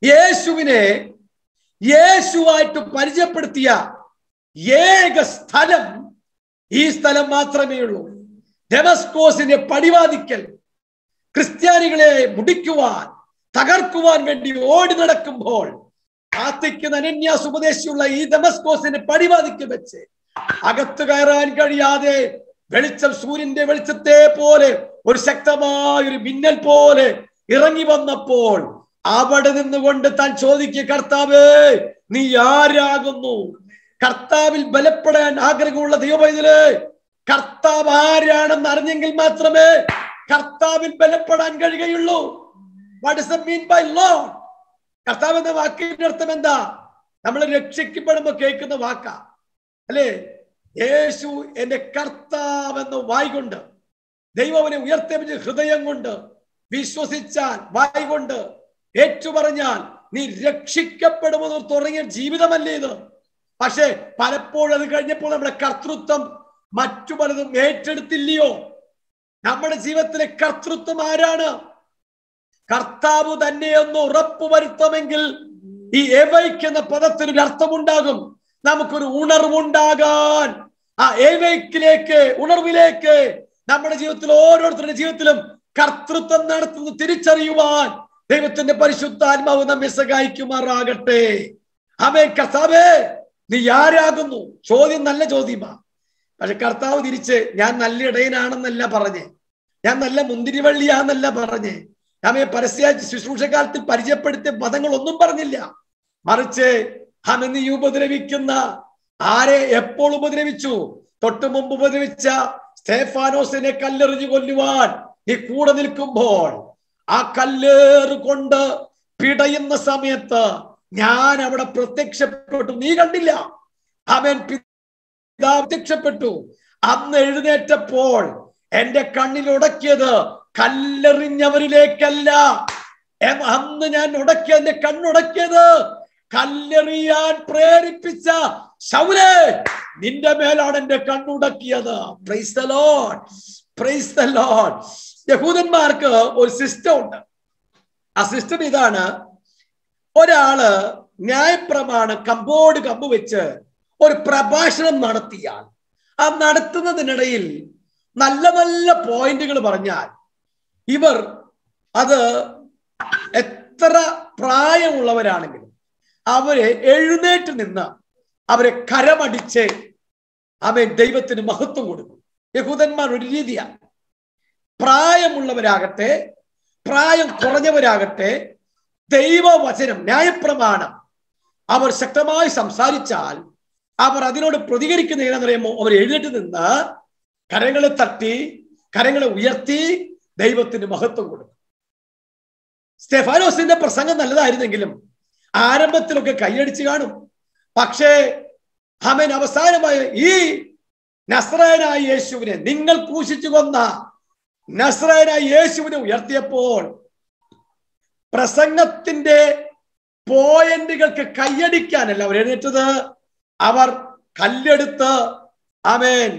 യേശുവിനെ യേശുവായിട്ട് പരിചയപ്പെടുത്തിയ ഏക സ്ഥലം ഈ സ്ഥലം മാത്രമേ ഉള്ളൂ. ദമസ്കോസിന്റെ പടിവാതിക്കൽ ക്രിസ്ത്യാനികളെ മുടിക്കുവാൻ, തകർക്കുവാൻ വേണ്ടി ഓടി നടക്കുമ്പോൾ കാത്തിക്കുന്ന അനന്യാസ് ഉപദേശിയുള്ള ഈ ദമസ്കോസിന്റെ പടിവാതിക്കൽ വെച്ച് അകത്ത് കയറാൻ കഴിയാതെ വെളിച്ചം, സൂര്യന്റെ വെളിച്ചത്തെ പോലെ ഒരു ശക്തമായ ഒരു മിന്നൽ പോലെ ഇറങ്ങി വന്നപ്പോൾ അവിടെ നിന്നുകൊണ്ട് താൻ ചോദിക്കുക, കർത്താവേ, നീ ആരാകുന്നു? കർത്താവിൽ ബലപ്പെടാൻ ആഗ്രഹമുള്ള ദൈവപൈതലേ, കർത്താവ് ആരാണെന്ന് അറിഞ്ഞെങ്കിൽ മാത്രമേ കർത്താവിൽ ബലപ്പെടാൻ കഴിയുകയുള്ളൂ. What does it mean by lord? കർത്താവ് എന്ന വാക്കിന്റെ അർത്ഥം എന്താ? നമ്മൾ രക്ഷിക്കപ്പെടുമ്പോ കേൾക്കുന്ന വാക്കാ അല്ലേ? യേശു എന്റെ കർത്താവെന്ന് വായ്കൊണ്ട്, ദൈവം അവനെ ഉയർത്തിയ ഹൃദയം കൊണ്ട് വിശ്വസിച്ചാൽ, വായ്കൊണ്ട് ഏറ്റുപറഞ്ഞാൽ നീ രക്ഷിക്കപ്പെടുമെന്ന് തുടങ്ങിയ ജീവിതമല്ലേ ഇത്. പക്ഷെ പലപ്പോഴും അത് കഴിഞ്ഞപ്പോൾ നമ്മുടെ കർത്തൃത്വം മറ്റു പലതും ഏറ്റെടുത്തില്ലയോ? നമ്മുടെ ജീവിതത്തിലെ കർത്തൃത്വം ആരാണ്? കർത്താവ് തന്നെയൊന്ന് ഉറപ്പുവരുത്തുമെങ്കിൽ ഈ എവൈക്ക് പദത്തിനൊരു അർത്ഥമുണ്ടാകും. നമുക്കൊരു ഉണർവുണ്ടാകാൻ, ആ എവൈക്കിലേക്ക്, ഉണർവിലേക്ക് നമ്മുടെ ജീവിതത്തിൽ, ഓരോരുത്തരുടെ ജീവിതത്തിലും കർത്തൃത്വം നടത്തുന്നു തിരിച്ചറിയുവാൻ ദൈവത്തിന്റെ പരിശുദ്ധാത്മാവ് നമ്മെ സഹായിക്കുമാറാകട്ടെ. ആമേൻ. കർത്താവേ നീ ആരാകുന്നു? ചോദ്യം നല്ല ചോദ്യമാണ്. പക്ഷെ കർത്താവ് തിരിച്ച് ഞാൻ നല്ല ഇടയനാണെന്നല്ല പറഞ്ഞേ, ഞാൻ നല്ല മുന്തിരിവള്ളിയാന്നല്ല പറഞ്ഞേ, ആമേ പരസ്യ ശുശ്രൂഷകാലത്തിൽ പരിചയപ്പെടുത്തിയ പദങ്ങളൊന്നും പറഞ്ഞില്ല. മറിച്ച് ആമേ നീ ഉപദ്രവിക്കുന്ന ആരെ എപ്പോൾ ഉപദ്രവിച്ചു? തൊട്ടു മുമ്പ് ഉപദ്രവിച്ച സ്തേഫാനോസിനെ കല്ലെറിഞ്ഞു കൊല്ലുവാൻ നീ കൂടെ നിൽക്കുമ്പോൾ ആ കല്ലേറ് കൊണ്ട് പിടയുന്ന സമയത്ത് ഞാൻ അവിടെ പ്രത്യക്ഷപ്പെട്ടു, നീ കണ്ടില്ല. അവൻ പ്രത്യക്ഷപ്പെട്ടു. അന്ന് എഴുന്നേറ്റപ്പോൾ എന്റെ കണ്ണിൽ ഉടക്കിയത് കല്ലെറിഞ്ഞവരിലേക്കല്ല. അന്ന് ഞാൻ ഉടക്കിയ, എന്റെ കണ്ണുടക്കിയത് കല്ലെറിയാൻ പ്രേരിപ്പിച്ച ശൗലേ, നിന്റെ മേലാണ് എന്റെ കണ്ണുടക്കിയത്. Praise the lord, praise the lord. യഹൂദന്മാർക്ക് ഒരു സിസ്റ്റം ഉണ്ട്. ആ സിസ്റ്റം ഇതാണ്: ഒരാള് ന്യായപ്രമാണം കമ്പോട് കമ്പ് വെച്ച് ഒരു പ്രഭാഷണം നടത്തിയാൽ, ആ നടത്തുന്നതിനിടയിൽ നല്ല നല്ല പോയിന്റുകൾ പറഞ്ഞാൽ ഇവർ അത് എത്ര പ്രായമുള്ളവരാണെങ്കിലും അവരെ എഴുന്നേറ്റ് നിന്ന് അവരെ കരമടിച്ച് അവൻ ദൈവത്തിന് മഹത്വം കൊടുക്കും. യഹൂദന്മാർ ഒരു രീതിയാണ്. പ്രായമുള്ളവരാകട്ടെ പ്രായം കുറഞ്ഞവരാകട്ടെ ദൈവവചനം, ന്യായപ്രമാണം അവർ ശക്തമായി സംസാരിച്ചാൽ അവർ അതിനോട് പ്രതികരിക്കുന്ന ഏതാണെന്നറിയുമോ? അവർ എഴുന്നേറ്റ് നിന്ന് കരങ്ങളെ തട്ടി, കരങ്ങളെ ഉയർത്തി ദൈവത്തിന് മഹത്വം കൊടുക്കും. സ്തെഫാനോസിന്റെ പ്രസംഗം നല്ലതായിരുന്നെങ്കിലും ആരംഭത്തിലൊക്കെ കൈയടിച്ച് കാണും. പക്ഷേ അവൻ അവസാനമായ ഈ നസ്രായനായ യേശുവിനെ, നിങ്ങൾ ക്രൂശിച്ചു കൊന്ന നസ്രായനായ യേശുവിനെ ഉയർത്തിയപ്പോൾ പ്രസംഗത്തിന്റെ പോയിന്റുകൾക്ക് കൈയടിക്കാനല്ല അവർ എഴുന്നേറ്റത്. അവർ കല്ലെടുത്ത് ആമേൻ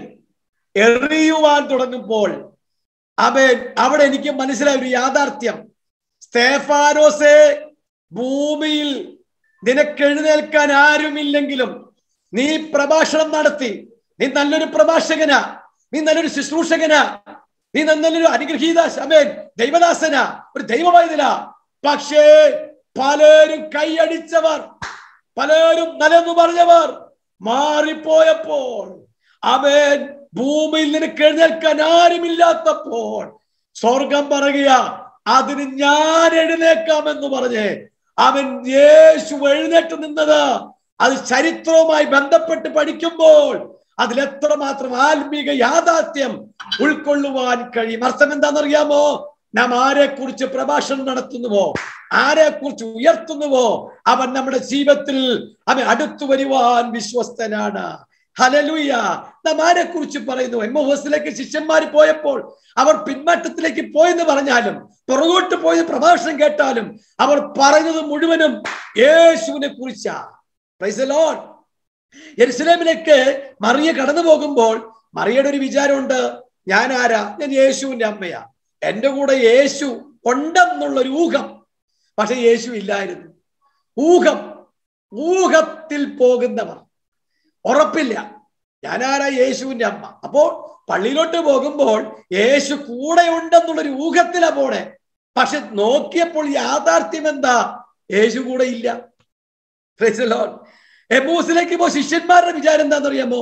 എറിയുവാൻ തുടങ്ങുമ്പോൾ ആമേൻ അവിടെ എനിക്ക് മനസ്സിലായ ഒരു യാഥാർത്ഥ്യം: സ്തെഫാനോസേ, ഭൂമിയിൽ നിനക്ക് എഴുന്നേൽക്കാൻ ആരുമില്ലെങ്കിലും നീ പ്രഭാഷണം നടത്തി, നീ നല്ലൊരു പ്രഭാഷകനാ, നീ നല്ലൊരു ശുശ്രൂഷകനാ, നീ നല്ലൊരു അനുഗ്രഹീത ആമേൻ ദൈവദാസനാ, ഒരു ദൈവവൈദ്യനാ. പക്ഷേ പലരും കൈയടിച്ചവർ, പലരും നല്ലെന്ന് പറഞ്ഞവർ മാറിപ്പോയപ്പോൾ, അവൻ ഭൂമിയിൽ നിനക്ക് എഴുന്നേൽക്കാൻ ആരുമില്ലാത്തപ്പോൾ സ്വർഗം പറയുക, അതിന് ഞാൻ എഴുന്നേക്കാമെന്ന് പറഞ്ഞ് അവൻ യേശു എഴുന്നേറ്റ് നിന്നത് അത് ചരിത്രവുമായി ബന്ധപ്പെട്ട് പഠിക്കുമ്പോൾ അതിലെത്രമാത്രം ആത്മീക യാഥാർത്ഥ്യം ഉൾക്കൊള്ളുവാൻ കഴിയും. അർത്ഥം എന്താണെന്നറിയാമോ? നാം ആരെ കുറിച്ച് പ്രഭാഷണം നടത്തുന്നുവോ, ആരെ കുറിച്ച് ഉയർത്തുന്നുവോ, അവൻ നമ്മുടെ ജീവിതത്തിൽ അവൻ അടുത്തു വരുവാൻ വിശ്വസ്തനാണ്. ഹല്ലേലൂയ. നാം ആരെ കുറിച്ച് പറയുന്നു? എമ്മോസിലേക്ക് ശിഷ്യന്മാർ പോയപ്പോൾ അവർ പിന്മാറ്റത്തിലേക്ക് പോയെന്ന് പറഞ്ഞാലും, പുറകോട്ട് പോയ പ്രഭാഷണം കേട്ടാലും അവർ പറഞ്ഞത് മുഴുവനും യേശുവിനെ കുറിച്ചാ. Praise the lord. യെരുശലേമിലേക്ക് മറിയ കടന്നു പോകുമ്പോൾ മറിയയുടെ ഒരു വിചാരമുണ്ട്: ഞാൻ ആരാ? ഞാൻ യേശുവിന്റെ അമ്മയാ, എന്റെ കൂടെ യേശു ഉണ്ടെന്നുള്ളൊരു ഊഹം. പക്ഷെ യേശു ഇല്ലായിരുന്നു. ഊഹത്തിൽ പോകുന്നവർ, ഉറപ്പില്ല ഞാനാരാ യേശുവിന്റെ അമ്മ. അപ്പോൾ പള്ളിയിലോട്ട് പോകുമ്പോൾ യേശു കൂടെ ഉണ്ടെന്നുള്ളൊരു ഊഹത്തിലാ പോണെ. പക്ഷെ നോക്കിയപ്പോൾ യാഥാർത്ഥ്യം എന്താ? യേശു കൂടെ ഇല്ല. Price the Lord. എമ്മൂസിലേക്ക് പോ ശിഷ്യന്മാരുടെ വിചാരം എന്താണെന്നറിയാമോ?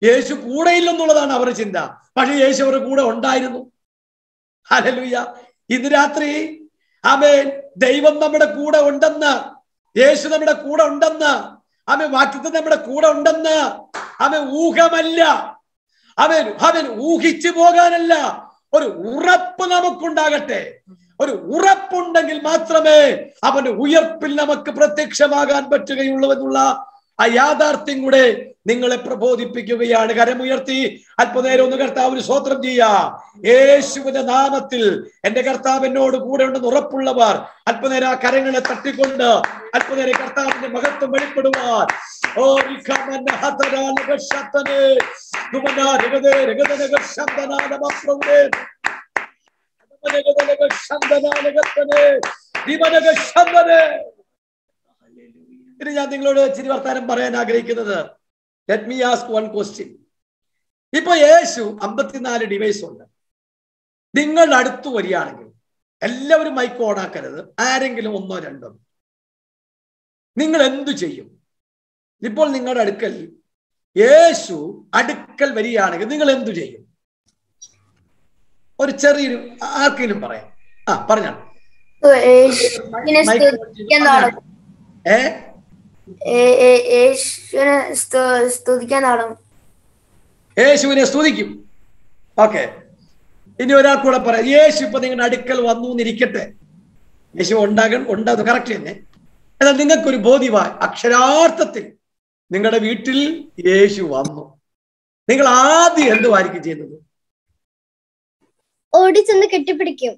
യേശു കൂടെ ഇല്ലെന്നുള്ളതാണ് അവരുടെ ചിന്ത. പക്ഷെ യേശു അവരുടെ കൂടെ ഉണ്ടായിരുന്നു. ഹല്ലേലൂയ. ഇന്ന് രാത്രി ആമേൻ ദൈവം നമ്മുടെ കൂടെ ഉണ്ടെന്ന്, യേശു നമ്മുടെ കൂടെ ഉണ്ടെന്ന്, അവൻ വാക്തത്വം നമ്മുടെ കൂടെ ഉണ്ടെന്ന് അവൻ ഊഹമല്ല, അവൻ ഊഹിച്ചു പോകാനല്ല, ഒരു ഉറപ്പ് നമുക്കുണ്ടാകട്ടെ. ഒരു ഉറപ്പുണ്ടെങ്കിൽ മാത്രമേ അവന്റെ ഉയർപ്പിൽ നമുക്ക് പ്രത്യക്ഷമാകാൻ പറ്റുകയുള്ളൂ എന്നുള്ള ആ യാഥാർത്ഥ്യം കൂടെ നിങ്ങളെ പ്രബോധിപ്പിക്കുകയാണ്. കരമുയർത്തി അല്പനേരം ഒന്ന് കർത്താവിന് സ്തോത്രം ചെയ്യാം. യേശുവിന്റെ നാമത്തിൽ എന്റെ കർത്താവ് എന്നോട് കൂടെ ഉണ്ടെന്ന് ഉറപ്പുള്ളവർ അല്പനേരം ആ കരങ്ങളെ തട്ടിക്കൊണ്ട് അല്പനേരം കർത്താവിന്റെ മഹത്വം വെളിപ്പെടുവാൻ ഇനി ഞാൻ നിങ്ങളോട് ചിരി വർത്താനം പറയാൻ ആഗ്രഹിക്കുന്നത്, let me ask one question. ഇപ്പൊ യേശു 54 ഡിവൈസ് ഉണ്ട്. നിങ്ങൾ അടുത്തു വരികയാണെങ്കിൽ എല്ലാവരും മൈക്ക് ഓണാക്കരുത്, ആരെങ്കിലും ഒന്നോ രണ്ടോ. നിങ്ങൾ എന്തു ചെയ്യും? ഇപ്പോൾ നിങ്ങളുടെ അടുക്കൽ യേശു അടുക്കൽ വരികയാണെങ്കിൽ നിങ്ങൾ എന്തു ചെയ്യും? ഒരു ചെറിയൊരു ആർക്കെങ്കിലും പറയാം. പറഞ്ഞാൽ യേശുവിനെ സ്തുതിക്കും. ഓക്കെ, ഇനി ഒരാൾ കൂടെ പറയാം. യേശു ഇപ്പൊ നിങ്ങളുടെ അടുക്കൽ വന്നു എന്നിരിക്കട്ടെ. യേശു ഉണ്ടാകും കറക്റ്റ് തന്നെ. എന്നാൽ നിങ്ങൾക്കൊരു ബോധ്യമായി അക്ഷരാർത്ഥത്തിൽ നിങ്ങളുടെ വീട്ടിൽ യേശു വന്നു. നിങ്ങൾ ആദ്യം എന്തുവായിരിക്കും ചെയ്യുന്നത്? ഓടിച്ചെന്ന് കെട്ടിപ്പിടിക്കും.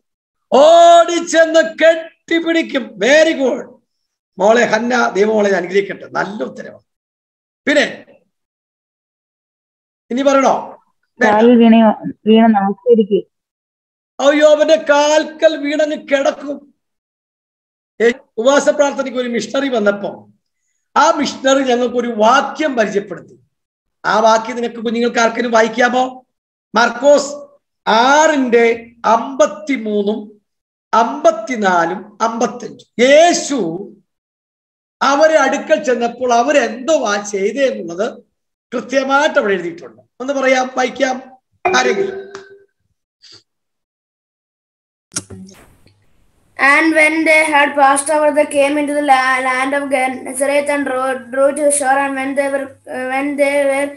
ഓടിച്ചെന്ന് കെട്ടിപ്പിടിക്കും. വെരി ഗുഡ് മോളെ ഹന്ന, ദൈവമോളെ അനുഗ്രഹിക്കട്ടെ. നല്ല ഉത്തരവാണ്. പിന്നെ ഇനി പറയണോ? അയ്യോ, അവന്റെ കാൽക്കൽ വീണങ്ങ് കിടക്കും. ഉപവാസ പ്രാർത്ഥനയ്ക്ക് ഒരു മിഷണറി വന്നപ്പോ ആ മിഷണറി ഞങ്ങൾക്കൊരു വാക്യം പരിചയപ്പെടുത്തി. ആ വാക്യം നിനക്ക് കുഞ്ഞുങ്ങൾക്ക് ആർക്കെങ്കിലും വായിക്കാമോ? മാർക്കോസ് 6:53, 54, 55. യേശു അവരെ അടുക്കൽ ചെന്നപ്പോൾ അവരെന്തോ ചെയ്തേ എന്നുള്ളത് കൃത്യമായിട്ട് അവിടെ എഴുതിയിട്ടുണ്ട്. ഒന്ന് പറയാം, വായിക്കാം ആരെങ്കിലും. And when they had passed over, they came into the land of Gennesaret and drew to the shore. And when they were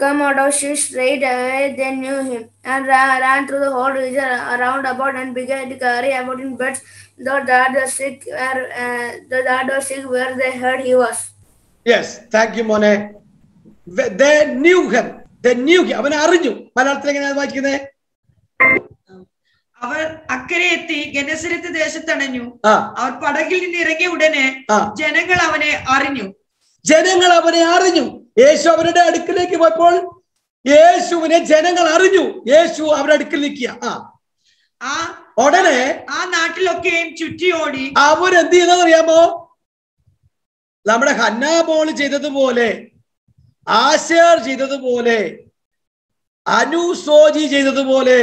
come out of ships, straight away they knew him, and ran through the whole region around about, and began to carry about in beds those that were sick, where they heard he was. Yes, thank you, Mone. They knew him. അവനെ അറിഞ്ഞു. മലയാളത്തിൽ എങ്ങനെയാണ് വായിക്കുന്നത്? അവർ അക്കരെ എത്തി ഗെനസരത്ത് ദേശത്തണഞ്ഞു. അവർ പടകിൽ നിന്ന് ഇറങ്ങിയ ഉടനെ ജനങ്ങൾ അവനെ അറിഞ്ഞു. യേശു അവരുടെ അടുക്കിലേക്ക് പോയപ്പോൾ യേശുവിനെ ജനങ്ങൾ അറിഞ്ഞു. യേശു അവരുടെ അടുക്കൽ നിൽക്കുക. ഉടനെ ആ നാട്ടിലൊക്കെയും ചുറ്റി ഓടി അവരെന്ത് ചെയ്തെന്ന് അറിയാമോ? നമ്മുടെ ഹന്നാ മോള് ചെയ്തതുപോലെ, ആശേർ ചെയ്തതുപോലെ, അനുസോജി ചെയ്തതുപോലെ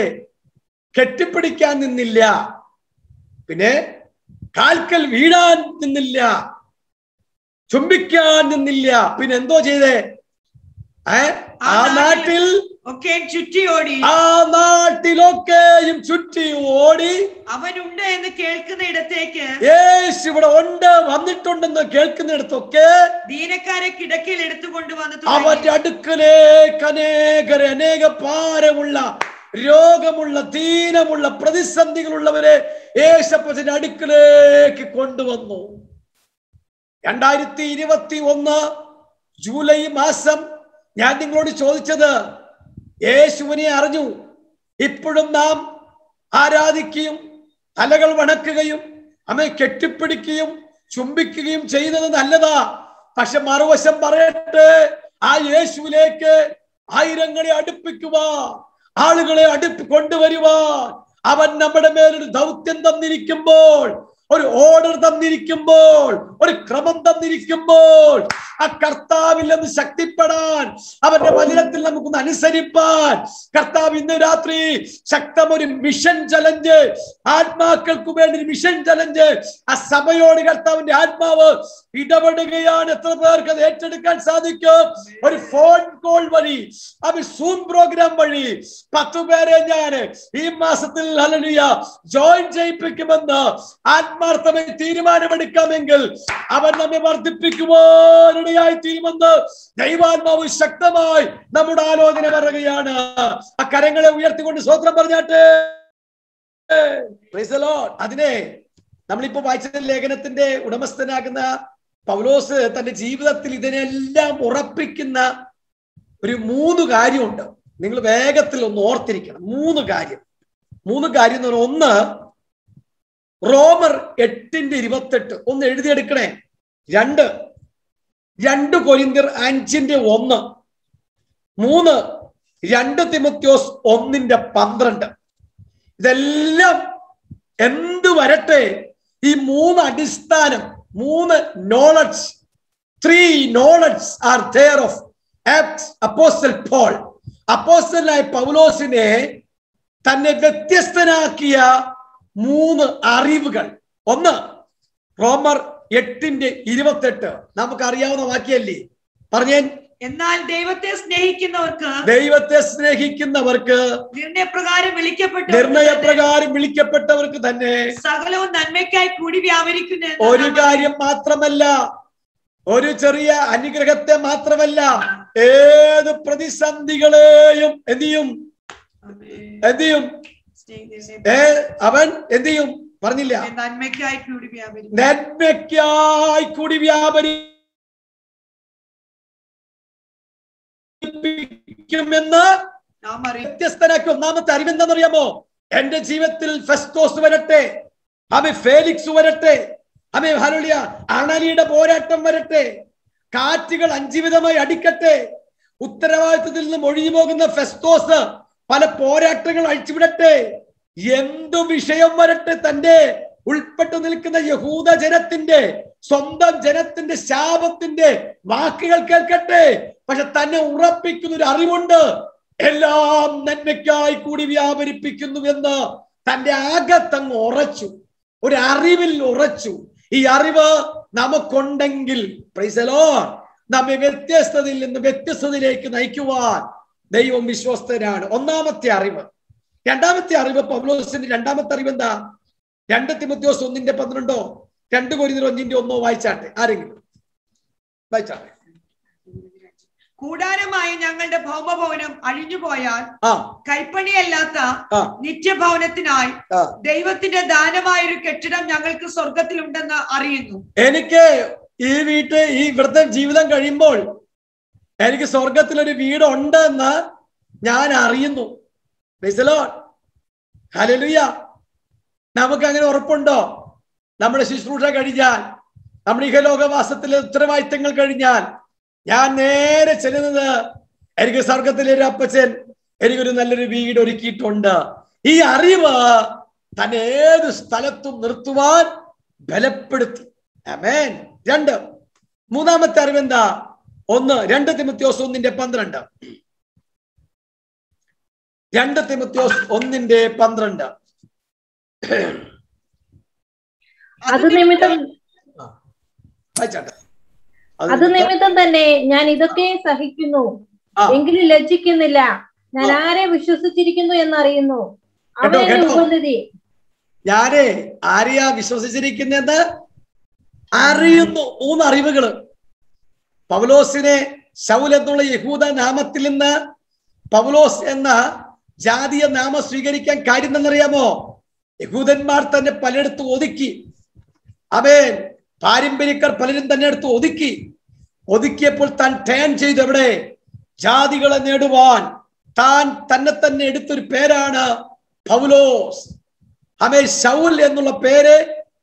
കെട്ടിപ്പിടിക്കാൻ നിന്നില്ല. പിന്നെ കാൽക്കൽ വീഴാൻ നിന്നില്ല, ചുംബിക്കാൻ നിന്നില്ല. പിന്നെ എന്തോ ചെയ്തേ? ആ നാട്ടിലൊക്കെയും ചുറ്റി ഓടി അവനുണ്ട് എന്ന് കേൾക്കുന്ന ഇടത്തേക്ക്, യേശു ഇവിടെ ഉണ്ട്, വന്നിട്ടുണ്ടെന്ന് കേൾക്കുന്നിടത്തൊക്കെ ദീനക്കാരെ കിടക്കയിൽ എടുത്തുകൊണ്ടുവന്നു. അവന്റെ അടുക്കലേക്ക് അനേക ഭാരമുള്ള, രോഗമുള്ള, ദീനമുള്ള, പ്രതിസന്ധികളുള്ളവരെ യേശപ്പന്റെ അടുക്കലേക്ക് കൊണ്ടുവന്നു. 2021 ജൂലൈ മാസം ഞാൻ നിങ്ങളോട് ചോദിച്ചത്, യേശുവിനെ അറിഞ്ഞു. ഇപ്പോഴും നാം ആരാധിക്കുകയും തലകൾ വണക്കുകയും അവനെ കെട്ടിപ്പിടിക്കുകയും ചുംബിക്കുകയും ചെയ്യുന്നത് നല്ലതാ. പക്ഷെ മറുവശം പറയട്ടെ, ആ യേശുവിലേക്ക് ആയിരങ്ങളെ അടുപ്പിക്കുവാൻ, ആളുകളെ കൊണ്ടുവരുവാൻ അവൻ നമ്മുടെ മേലൊരു ദൗത്യം തന്നിരിക്കുമ്പോൾ, ഒരു ഓർഡർ തന്നിരിക്കുമ്പോൾ, ഒരു ക്രമം തന്നിരിക്കുമ്പോൾ, ആ കർത്താവിൽ നിന്ന് ശക്തിപ്പെടാൻ, അവന്റെ വചനത്തിൽ നമുക്കൊന്ന് അനുസരിപ്പാൻ കർത്താവ് ഇന്ന് രാത്രി ശക്തമൊരു മിഷൻ ചലഞ്ച്, ആത്മാക്കൾക്ക് വേണ്ടി ഒരു മിഷൻ ചലഞ്ച് ആ സഭയോട് കർത്താവിന്റെ ആത്മാവ് ഇടപെടുകയാണ്. എത്ര പേർക്ക് അത് ഏറ്റെടുക്കാൻ സാധിക്കും? ഒരു ഫോൺ കോൾ വഴി, സൂം പ്രോഗ്രാം വഴി 10 പേരെ ഞാൻ ഈ മാസത്തിൽ ജോയിൻ ചെയ്യിപ്പിക്കുമെന്ന് ആത്മാർത്ഥമായി തീരുമാനമെടുക്കാമെങ്കിൽ അവൻ നമ്മെ വർദ്ധിപ്പിക്കുവാനിടയായി തീരുമെന്ന് ദൈവാത്മാവ് ശക്തമായി നമ്മുടെ ആലോചന പറയുകയാണ്. ആ കരങ്ങളെ ഉയർത്തിക്കൊണ്ട് സ്തോത്രം പറഞ്ഞാട്ടെ. Price the Lord. അതിനെ നമ്മളിപ്പോ വായിച്ച ലേഖനത്തിന്റെ ഉടമസ്ഥനാകുന്ന പൗലോസ് തന്റെ ജീവിതത്തിൽ ഇതിനെല്ലാം ഉറപ്പിക്കുന്ന ഒരു 3 കാര്യമുണ്ട്. നിങ്ങൾ വേഗത്തിൽ ഒന്ന് ഓർത്തിരിക്കണം. 3 കാര്യം എന്ന് പറഞ്ഞാൽ, ഒന്ന് റോമർ 8:28 ഒന്ന് എഴുതിയെടുക്കണേ. 2 കൊരിന്ത്യർ 5:1, 3 2 തിമോത്തിയോസ് 1:12. ഇതെല്ലാം എന്ത് വരട്ടെ, ഈ 3 അടിസ്ഥാനം, 3 knowledge, 3 knowledge are there of apostle Paul. അപ്പോസ്റ്റലായ പൗലോസിനെ തന്നെ വ്യത്യസ്തനാക്കിയ 3 അറിവുകൾ. ഒന്ന് റോമർ 8:28 നമുക്കറിയാവുന്ന വാക്യല്ലേ? പറഞ്ഞേ. എന്നാൽ ദൈവത്തെ സ്നേഹിക്കുന്നവർക്ക് നിർണയപ്രകാരം വിളിക്കപ്പെട്ടവർക്ക് തന്നെ സകലവും നന്മയ്ക്കായി കൂടി വ്യാപരിക്കുന്ന ഒരു കാര്യം മാത്രമല്ല, ഒരു ചെറിയ അനുഗ്രഹത്തെ മാത്രമല്ല, ഏത് പ്രതിസന്ധികളെയും എന്ത് ചെയ്യും? അവൻ എന്ത് ചെയ്യും? പറഞ്ഞില്ല, നന്മയ്ക്കായി കൂടി വ്യാപരിക്കുമെന്ന് വ്യത്യസ്തനാക്കി. ഒന്നാമത്തെ അറിവെന്താണെന്നറിയാമോ? എന്റെ ജീവിതത്തിൽ ഫെസ്തോസ് വരട്ടെ, ഫേലിക്സ് വരട്ടെ, ഹല്ലേലൂയ, അണലിയുടെ പോരാട്ടം വരട്ടെ, കാറ്റുകൾ 5 വിധമായി അടിക്കട്ടെ, ഉത്തരവാദിത്വത്തിൽ നിന്നും ഒഴിഞ്ഞു പോകുന്ന ഫെസ്തോസ് പല പോരാട്ടങ്ങൾ അഴിച്ചുവിടട്ടെ, എന്തു വിഷയം വരട്ടെ, തന്റെ ഉൾപ്പെട്ടു നിൽക്കുന്ന യഹൂദ ജനത്തിന്റെ, സ്വന്തം ജനത്തിന്റെ ശാപത്തിന്റെ വാക്കുകൾ കേൾക്കട്ടെ, പക്ഷെ തന്നെ ഉറപ്പിക്കുന്ന ഒരു അറിവുണ്ട്, എല്ലാം നന്മയ്ക്കായി കൂടി വ്യാപരിപ്പിക്കുന്നു എന്ന് തന്റെ അകത്തങ്ങ് ഉറച്ചു, ഒരു അറിവിൽ ഉറച്ചു. ഈ അറിവ് നമുക്കുണ്ടെങ്കിൽ പ്രൈസ് ദി ലോർഡ്, നമ്മെ വ്യത്യസ്തതയിൽ നിന്ന് വ്യത്യസ്തതയിലേക്ക് നയിക്കുവാൻ ദൈവം വിശ്വസ്തനാണ്. ഒന്നാമത്തെ അറിവ്. രണ്ടാമത്തെ അറിവ്, പൗലോസിന്റെ രണ്ടാമത്തെ അറിവ് എന്താ? 2 തിമോത്തിയോസ് 1:12, 2 കൊരിന്ത്യർ 1:1 വായിച്ചാട്ടെ. ആരെങ്കിലും വായിച്ചാട്ടെ. കൂടാരമായി ഞങ്ങളുടെ ഭൗമഭവനം അഴിഞ്ഞുപോയാൽ കൈപ്പണിയല്ലാത്ത നിത്യഭവനത്തിനായി ദൈവത്തിന്റെ ദാനമായൊരു കെട്ടിടം ഞങ്ങൾക്ക് സ്വർഗത്തിലുണ്ടെന്ന് അറിയുന്നു. എനിക്ക് ഈ ഇവിടുത്തെ ജീവിതം കഴിയുമ്പോൾ എനിക്ക് സ്വർഗത്തിലൊരു വീടുണ്ടെന്ന് ഞാൻ അറിയുന്നു. Price the Lord. ഹല്ലേലൂയ. നമുക്ക് അങ്ങനെ ഉറപ്പുണ്ടോ? നമ്മുടെ ശുശ്രൂഷ കഴിഞ്ഞാൽ, നമ്മുടെ ഇഹലോകവാസത്തിലെ ഉത്തരവാദിത്തങ്ങൾ കഴിഞ്ഞാൽ ഞാൻ നേരെ ചെല്ലുന്നത്, എനിക്ക് സ്വർഗത്തിലൊരു അപ്പച്ചൻ എനിക്കൊരു നല്ലൊരു വീട് ഒരുക്കിയിട്ടുണ്ട്. ഈ അറിവ് തന്നെ ഏത് സ്ഥലത്തും നിർത്തുവാൻ ബലപ്പെടുത്തി. ആമേൻ. 2 മൂന്നാമത്തെ അറിവ് എന്താ? 2 തിമോത്തിയോസ് 1:12. 2 തിമോത്തിയോസ് 1:12. അത് നിമിത്തം തന്നെ ഞാൻ ഇതൊക്കെ സഹിക്കുന്നു, എങ്കിലും ലജ്ജിക്കുന്നില്ല. ഞാൻ ആരെ വിശ്വസിച്ചിരിക്കുന്നു എന്നറിയുന്നു, അവനെ ഉപനിധി. ഞാന് ആരെയാ വിശ്വസിച്ചിരിക്കുന്നെന്ന് അറിയുന്നു. 3 അറിവുകള്. പൗലോസിനെ ശൗൽ എന്നുള്ള യഹൂദ നാമത്തിൽ നിന്ന് പൗലോസ് എന്ന ജാതീയ നാമം സ്വീകരിക്കാൻ കാര്യം എന്നറിയാമോ? യഹൂദന്മാർ തന്നെ പലയിടത്ത് ഒതുക്കി. അവൻ പാരമ്പര്യക്കാർ പലരും തന്നെ എടുത്ത് ഒതുക്കിയപ്പോൾ താൻ ടേൺ ചെയ്ത് എവിടെ? ജാതികളെ നേടുവാൻ താൻ തന്നെ എടുത്തൊരു പേരാണ് പൗലോസ്. അവൻ ശൗൽ എന്നുള്ള പേര്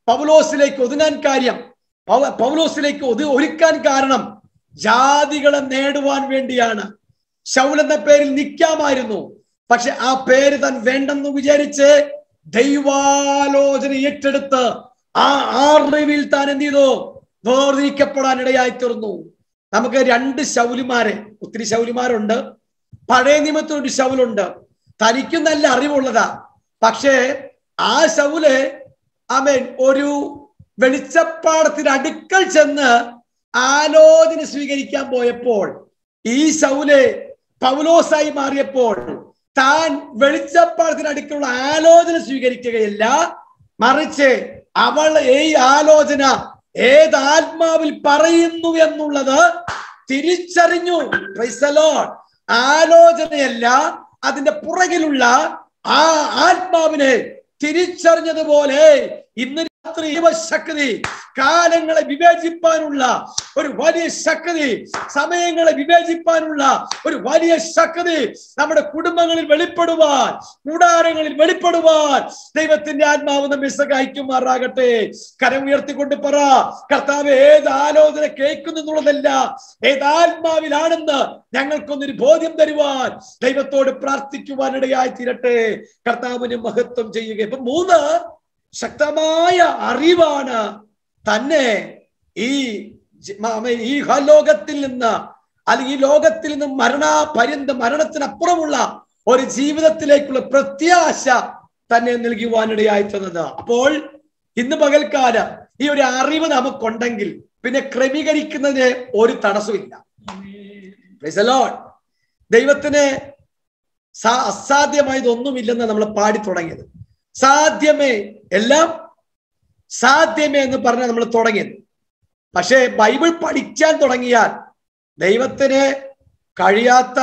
പൗലോസിലേക്ക് ഒതുങ്ങാൻ കാര്യം, പൗലോസിലേക്ക് ഒരുക്കാൻ കാരണം ജാതികളെ നേടുവാൻ വേണ്ടിയാണ്. ശൗൽ എന്ന പേരിൽ നിൽക്കാമായിരുന്നു, പക്ഷെ ആ പേര് താൻ വേണ്ടെന്ന് വിചാരിച്ച് ദൈവാലോചന ഏറ്റെടുത്ത് ആ അറിവിൽ താൻ എന്ത് ചെയ്തു? വേർതിരിക്കപ്പെടാൻ ഇടയായി തീർന്നു. നമുക്ക് 2 ശൗലിമാരെ, ഒത്തിരി ശൗലിമാരുണ്ട്. പഴയ നിയമത്തിൽ ഒരു ശൗലുണ്ട്, തനിക്കും നല്ല അറിവുള്ളതാ. പക്ഷേ ആ ശൗല് ഒരു വെളിച്ചപ്പാടത്തിന് അടുക്കൽ ചെന്ന് ആലോചന സ്വീകരിക്കാൻ പോയപ്പോൾ, ഈ ശൗല് പൗലോസായി മാറിയപ്പോൾ താൻ വെളിച്ചപ്പാടത്തിന് അടുക്കലുള്ള ആലോചന സ്വീകരിക്കുകയില്ല, മറിച്ച് ഈ ആലോചന ഏത് ആത്മാവിൽ പറയുന്നു എന്നുള്ളത് തിരിച്ചറിഞ്ഞു. Price the Lord. ആലോചനയല്ല, അതിന്റെ പുറകിലുള്ള ആ ആത്മാവിനെ തിരിച്ചറിഞ്ഞതുപോലെ ഇന്ന് രാത്രി ശക്തി, കാലങ്ങളെ വിവേചിപ്പാനുള്ള ഒരു വലിയ ശക്തി, സമയങ്ങളെ വിവേചിപ്പാനുള്ള ഒരു വലിയ ശക്തി നമ്മുടെ കുടുംബങ്ങളിൽ വെളിപ്പെടുവാൻ, കൂടാരങ്ങളിൽ വെളിപ്പെടുവാൻ ദൈവത്തിന്റെ ആത്മാവ് നമ്മെ സഹായിക്കുമാറാകട്ടെ. കരം ഉയർത്തിക്കൊണ്ട് പറ, കർത്താവ് ഏത് ആലോചന കേൾക്കുന്നു എന്നുള്ളതല്ല, ഏത് ആത്മാവിലാണെന്ന് ഞങ്ങൾക്കൊന്നൊരു ബോധ്യം തരുവാൻ ദൈവത്തോട് പ്രാർത്ഥിക്കുവാനിടയായി തീരട്ടെ. കർത്താവിന് മഹത്വം ചെയ്യുക. ഇപ്പൊ 3 ശക്തമായ അറിവാണ് തന്നെ ഈ ലോകത്തിൽ നിന്ന്, അല്ലെങ്കിൽ ഈ ലോകത്തിൽ നിന്ന് മരണത്തിനപ്പുറമുള്ള ഒരു ജീവിതത്തിലേക്കുള്ള പ്രത്യാശ തന്നെ നൽകുവാനിടയായി തന്നത്. അപ്പോൾ ഇന്ന് പകൽക്കാലം ഈ ഒരു അറിവ് നമുക്കുണ്ടെങ്കിൽ പിന്നെ ക്രമീകരിക്കുന്നതിന് ഒരു തടസ്സമില്ല. Price the Lord. ദൈവത്തിന് അസാധ്യമായതൊന്നുമില്ലെന്ന് നമ്മൾ പാടി തുടങ്ങിയത്. സാധ്യമേ, എല്ലാം സാധ്യമേ എന്ന് പറഞ്ഞാൽ നമ്മൾ തുടങ്ങിയത്. പക്ഷേ ബൈബിൾ പഠിക്കാൻ തുടങ്ങിയാൽ ദൈവത്തിന് കഴിയാത്ത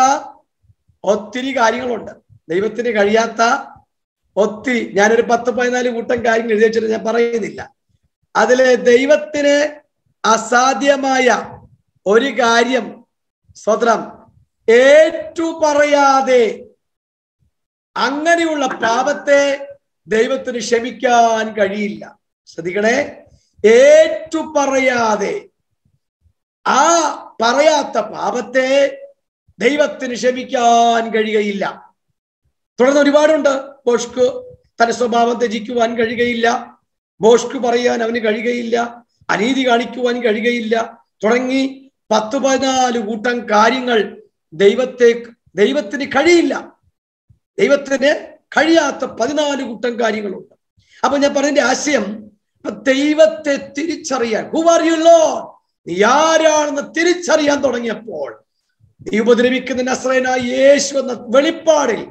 ഒത്തിരി കാര്യങ്ങളുണ്ട്. ദൈവത്തിന് കഴിയാത്ത ഒത്തിരി, ഞാനൊരു 10-14 കൂട്ടം കാര്യങ്ങൾ എഴുതി വെച്ചിട്ട് ഞാൻ പറയുന്നില്ല. അതില് ദൈവത്തിന് അസാധ്യമായ ഒരു കാര്യം, സ്വതന്ത്രം ഏറ്റുപറയാതെ അങ്ങനെയുള്ള പാപത്തെ ദൈവത്തിന് ക്ഷമിക്കാൻ കഴിയില്ല. ശ്രദ്ധിക്കണേ, ഏറ്റുപറയാതെ, ആ പറയാത്ത പാപത്തെ ദൈവത്തിന് ക്ഷമിക്കാൻ കഴിയുകയില്ല. തുടർന്ന് ഒരുപാടുണ്ട്. മോഷ്ക് തന്റെ സ്വഭാവം ത്യജിക്കുവാൻ കഴിയുകയില്ല, മോഷ്ക് പറയാൻ അവന് കഴിയുകയില്ല, അനീതി കാണിക്കുവാൻ കഴിയുകയില്ല, തുടങ്ങി 10-14 കൂട്ടം കാര്യങ്ങൾ ദൈവത്തിന് കഴിയില്ല. ദൈവത്തിന് കഴിയാത്ത 14 കൂട്ടം കാര്യങ്ങളുണ്ട്. അപ്പൊ ഞാൻ പറഞ്ഞതിന്റെ ആശയം, ദൈവത്തെ തിരിച്ചറിയാൻ, ഹു ആർ യു ലോർഡ്, നീ ആരാണെന്ന് തിരിച്ചറിയാൻ തുടങ്ങിയപ്പോൾ നീ ഉപദ്രവിക്കുന്ന നസ്രയനായ യേശു എന്ന വെളിപ്പാടിൽ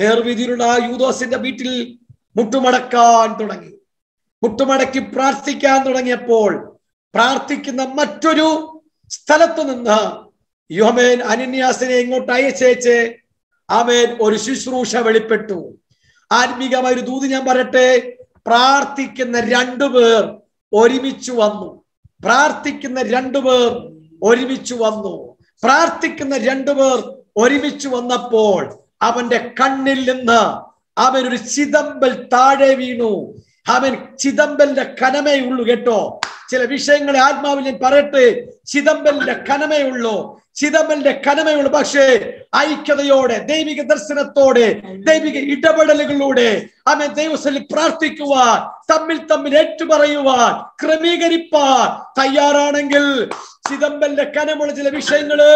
നേർവിധിയിലുള്ള യൂദോസിന്റെ വീട്ടിൽ മുട്ടുമടക്കാൻ തുടങ്ങി. മുട്ടുമടക്കി പ്രാർത്ഥിക്കാൻ തുടങ്ങിയപ്പോൾ പ്രാർത്ഥിക്കുന്ന മറ്റൊരു സ്ഥലത്തു നിന്ന് യോമേൻ അനന്യാസിനെ ഇങ്ങോട്ട് അയച്ചേച്ച് ആമേൻ ഒരു ശുശ്രൂഷ വെളിപ്പെട്ടു. ആത്മീകമായ ഒരു ദൂത് ഞാൻ പറയട്ടെ. പ്രാർത്ഥിക്കുന്ന 2 പേർ ഒരുമിച്ച് വന്നു. പ്രാർത്ഥിക്കുന്ന 2 പേർ ഒരുമിച്ച് വന്നു. പ്രാർത്ഥിക്കുന്ന 2 പേർ ഒരുമിച്ച് വന്നപ്പോൾ അവന്റെ കണ്ണിൽ നിന്ന് അവനൊരു ചിതമ്പൽ താഴെ വീണു. അവൻ ചിതമ്പലിന്റെ കനമേ ഉള്ളൂ. കേട്ടോ, ചില വിഷയങ്ങളെ ആത്മാവിൽ ഞാൻ പറയട്ടെ. ചിതമ്പലിന്റെ കനമേ ഉള്ളൂ, ചിതമ്പലിന്റെ കനമേ ഉള്ളൂ. പക്ഷേ ഐക്യതയോടെ, ദൈവിക ദർശനത്തോടെ, ദൈവിക ഇടപെടലുകളിലൂടെ അവൻ ദൈവസ്ഥലിൽ പ്രാർത്ഥിക്കുവാൻ, തമ്മിൽ ഏറ്റുപറയുവാൻ, ക്രമീകരിപ്പാൻ തയ്യാറാണെങ്കിൽ ചിദംബലിന്റെ കനമുള്ള ചില വിഷയങ്ങള്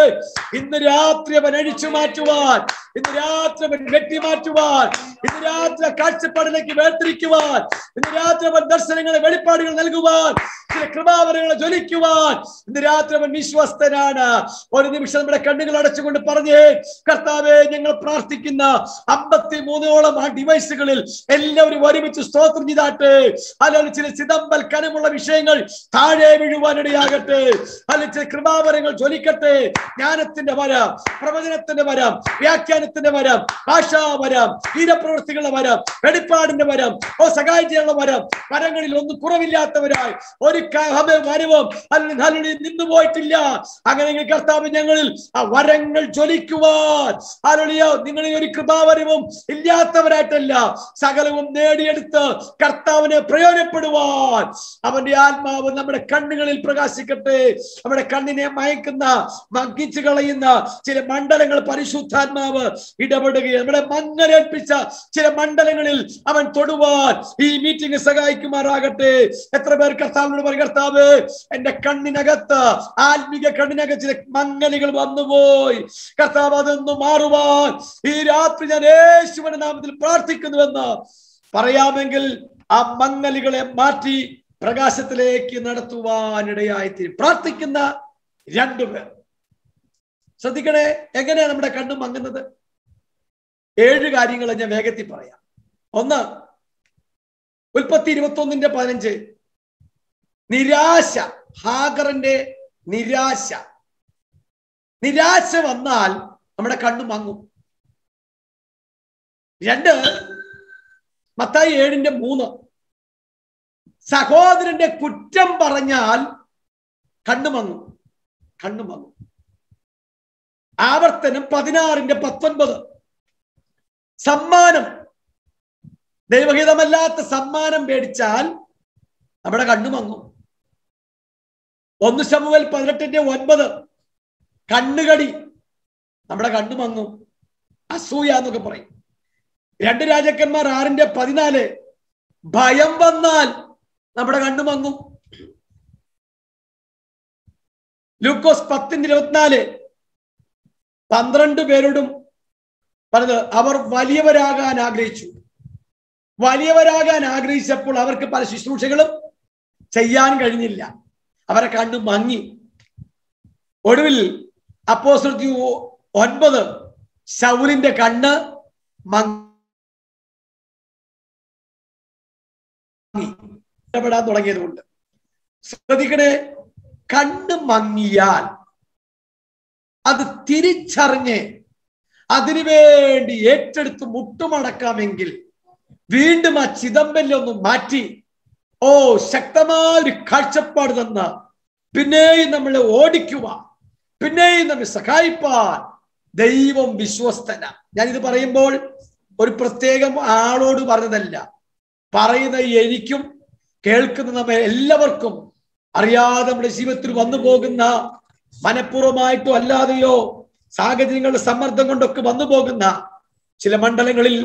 ഇന്ന് രാത്രി അവൻ അഴിച്ചു മാറ്റുവാൻ, ഇന്ന് രാത്രി അവൻ വെട്ടിമാറ്റുവാൻ, ഇന്ന് രാത്രി കാഴ്ചപ്പാടിലേക്ക് വേർതിരിക്കുവാൻ, ഇന്ന് രാത്രി അവൻ ദർശനങ്ങളെ വെളിപ്പാടുകൾ നൽകുവാൻ, ചില കൃപാവരങ്ങളെ ജ്വലിക്കുവാൻ ഇന്ന് രാത്രി അവൻ വിശ്വസ്തനാണ്. ഒരു നിമിഷം നമ്മുടെ കണ്ണുകൾ അടച്ചുകൊണ്ട് പറഞ്ഞേ, കർത്താവേ, ഞങ്ങൾ പ്രാർത്ഥിക്കുന്ന 53ഓളം ആ ഡിവൈസുകളിൽ എല്ലാവരും ഒരുമിച്ച് സ്തോത്രം ചെയ്താട്ടെ. അല്ലെങ്കിൽ ചില ചിദംബൽ കനമുള്ള വിഷയങ്ങൾ താഴെ വീഴുവാനിടയാകട്ടെ. അല്ലെങ്കിൽ ചില കൃപാവരങ്ങൾ ജ്വലിക്കട്ടെ. ജ്ഞാനത്തിന്റെ വരം, പ്രവചനത്തിന്റെ വരം, വ്യാഖ്യാനത്തിന്റെ വരം, ഭാഷാവരം, വീരപ്രവൃത്തികളുടെ വരം, വെളിപ്പാടിന്റെ വരം, സഹായിച്ചുള്ള വരം, വരങ്ങളിൽ ഒന്നും കുറവില്ലാത്തവരായി ഒരു വരവും അല്ലെങ്കിൽ നിന്നു പോയിട്ടില്ല. അങ്ങനെ കർത്താവ് ഞങ്ങളിൽ ആ വരങ്ങൾ ജ്വലിക്കുവാൻ, നിങ്ങളിൽ ഒരു കൃപാവരവും ഇല്ലാത്തവരായിട്ടല്ല, സകലവും നേടിയെടുത്ത് കർത്താവിനെ പ്രയോജനപ്പെടുവാൻ അവന്റെ ആത്മാവ് നമ്മുടെ കണ്ണുകളിൽ പ്രകാശിക്കട്ടെ. നമ്മുടെ കണ്ണിനെ മയക്കുന്ന, മങ്ങിച്ചു കളയുന്ന ചില മണ്ഡലങ്ങൾ പരിശുദ്ധാത്മാവ് ഇടപെടുകയും നമ്മുടെ മങ്ങലേൽപ്പിച്ച ചില മണ്ഡലങ്ങളിൽ അവൻ തൊടുവാൻ ഈ മീറ്റിംഗ് സഹായിക്കുമാറാകട്ടെ. എത്ര പേർ കർത്താവിനോട് പറയും, കർത്താവ്, എന്റെ കണ്ണിനകത്ത്, ആത്മീക കണ്ണിനകത്ത് ചില മങ്ങലുകൾ വന്നുപോയി, കർത്താവ് അതൊന്ന് മാറുവാൻ ഈ രാത്രി ഞാൻ യേശുവിന്റെ നാമത്തിൽ പ്രാർത്ഥിക്കുന്നുവെന്ന് പറയാമെങ്കിൽ ആ മങ്ങലുകളെ മാറ്റി പ്രകാശത്തിലേക്ക് നടത്തുവാനിടയായിത്തീരും. പ്രാർത്ഥിക്കുന്ന 2 പേർ. ശ്രദ്ധിക്കണേ, എങ്ങനെയാണ് നമ്മുടെ കണ്ണ് മങ്ങുന്നത്? 7 കാര്യങ്ങൾ ഞാൻ വേഗത്തിൽ പറയാം. 1, ഉൽപ്പത്തി 21:15 നിരാശ, ഹാഗറിന്റെ നിരാശ. നിരാശ വന്നാൽ നമ്മുടെ കണ്ണു മങ്ങും. 2 മത്തായി 7:3 സഹോദരന്റെ കുറ്റം പറഞ്ഞാൽ കണ്ണു മങ്ങും, കണ്ണു മങ്ങും. ആവർത്തനം 16:19 സമ്മാനം, ദൈവഹിതമല്ലാത്ത സമ്മാനം മേടിച്ചാൽ നമ്മുടെ കണ്ണു മങ്ങും. 1 ശമൂവേൽ 18:9 കണ്ണുകടി, നമ്മുടെ കണ്ണു മങ്ങും. അസൂയ എന്നൊക്കെ പറയും. 2 രാജാക്കന്മാർ 6:14 ഭയം വന്നാൽ നമ്മുടെ കണ്ണു മങ്ങും. ലൂക്കോസ് 10:24 12 പേരോടും പറഞ്ഞത് അവർ വലിയവരാകാൻ ആഗ്രഹിച്ചു. വലിയവരാകാൻ ആഗ്രഹിച്ചപ്പോൾ അവർക്ക് പല ശുശ്രൂഷകളും ചെയ്യാൻ കഴിഞ്ഞില്ല. അവരെ കണ്ണു മങ്ങി. ഒടുവിൽ അപ്പോസ്തലർ 9 ശൗലിന്റെ കണ്ണ് ഇടപെടാൻ തുടങ്ങിയതുകൊണ്ട്. ശ്രദ്ധിക്കണേ, കണ്ണ് മങ്ങിയാൽ അത് തിരിച്ചറിഞ്ഞ് അതിനുവേണ്ടി ഏറ്റെടുത്ത് മുട്ടുമടക്കാമെങ്കിൽ വീണ്ടും ആ ചിദംബരം മാറ്റി ശക്തമായ ഒരു കാഴ്ചപ്പാട് തന്ന പിന്നെയും നമ്മളെ ഓടിക്കുവാൻ, പിന്നെയും നമ്മെ സഹായിപ്പാൻ ദൈവം വിശ്വസ്തന. ഞാനിത് പറയുമ്പോൾ ഒരു പ്രത്യേകം ആളോട് പറഞ്ഞതല്ല, പറയുന്ന എനിക്കും കേൾക്കുന്ന നമ്മെ എല്ലാവർക്കും അറിയാതെ നമ്മുടെ ജീവിതത്തിൽ വന്നു പോകുന്ന, മനഃപൂർവ്വമായിട്ടോ അല്ലാതെയോ സാഹചര്യങ്ങളുടെ സമ്മർദ്ദം കൊണ്ടൊക്കെ വന്നു പോകുന്ന ചില മണ്ഡലങ്ങളിൽ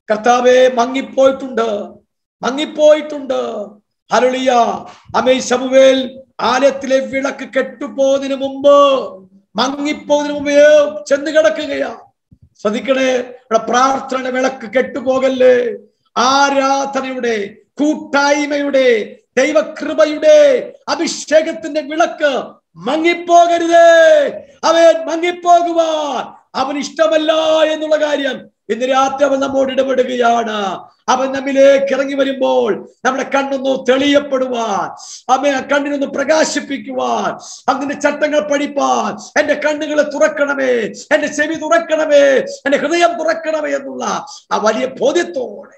കർത്താവേ മങ്ങിപ്പോയിട്ടുണ്ട്, മങ്ങിപ്പോയിട്ടുണ്ട്. ഹല്ലേലൂയ. അമേ ശമൂവേൽ ആലയത്തിലെ വിളക്ക് കെട്ടുപോകുന്നതിന് മുമ്പ്, മങ്ങിപ്പോകുന്നതിന് മുമ്പേ ചെന്ന് കിടക്കുകയാ. ശ്രദ്ധിക്കണേ, പ്രാർത്ഥന വിളക്ക് കെട്ടുപോകല്ലേ. ആരാധനയുടെ, കൂട്ടായ്മയുടെ, ദൈവകൃപയുടെ, അഭിഷേകത്തിന്റെ വിളക്ക് മങ്ങിപ്പോകരുതേ. അവൻ മങ്ങിപ്പോകുവാൻ അവൻ ഇഷ്ടമല്ല എന്നുള്ള കാര്യം ഇന്ന് രാത്രി അവൻ നമ്മോട് ഇടപെടുകയാണ്. അവൻ നമ്മിലേക്ക് ഇറങ്ങി വരുമ്പോൾ നമ്മുടെ കണ്ണൊന്ന് തെളിയപ്പെടുവാൻ, അവൻ കണ്ണിനൊന്ന് പ്രകാശിപ്പിക്കുവാൻ, അതിന്റെ ചട്ടങ്ങൾ പഠിപ്പാൻ എന്റെ കണ്ണുകളെ തുറക്കണമേ, എന്റെ ചെവി തുറക്കണമേ, എന്റെ ഹൃദയം തുറക്കണമേ എന്നുള്ള ആ വലിയ ബോധ്യത്തോടെ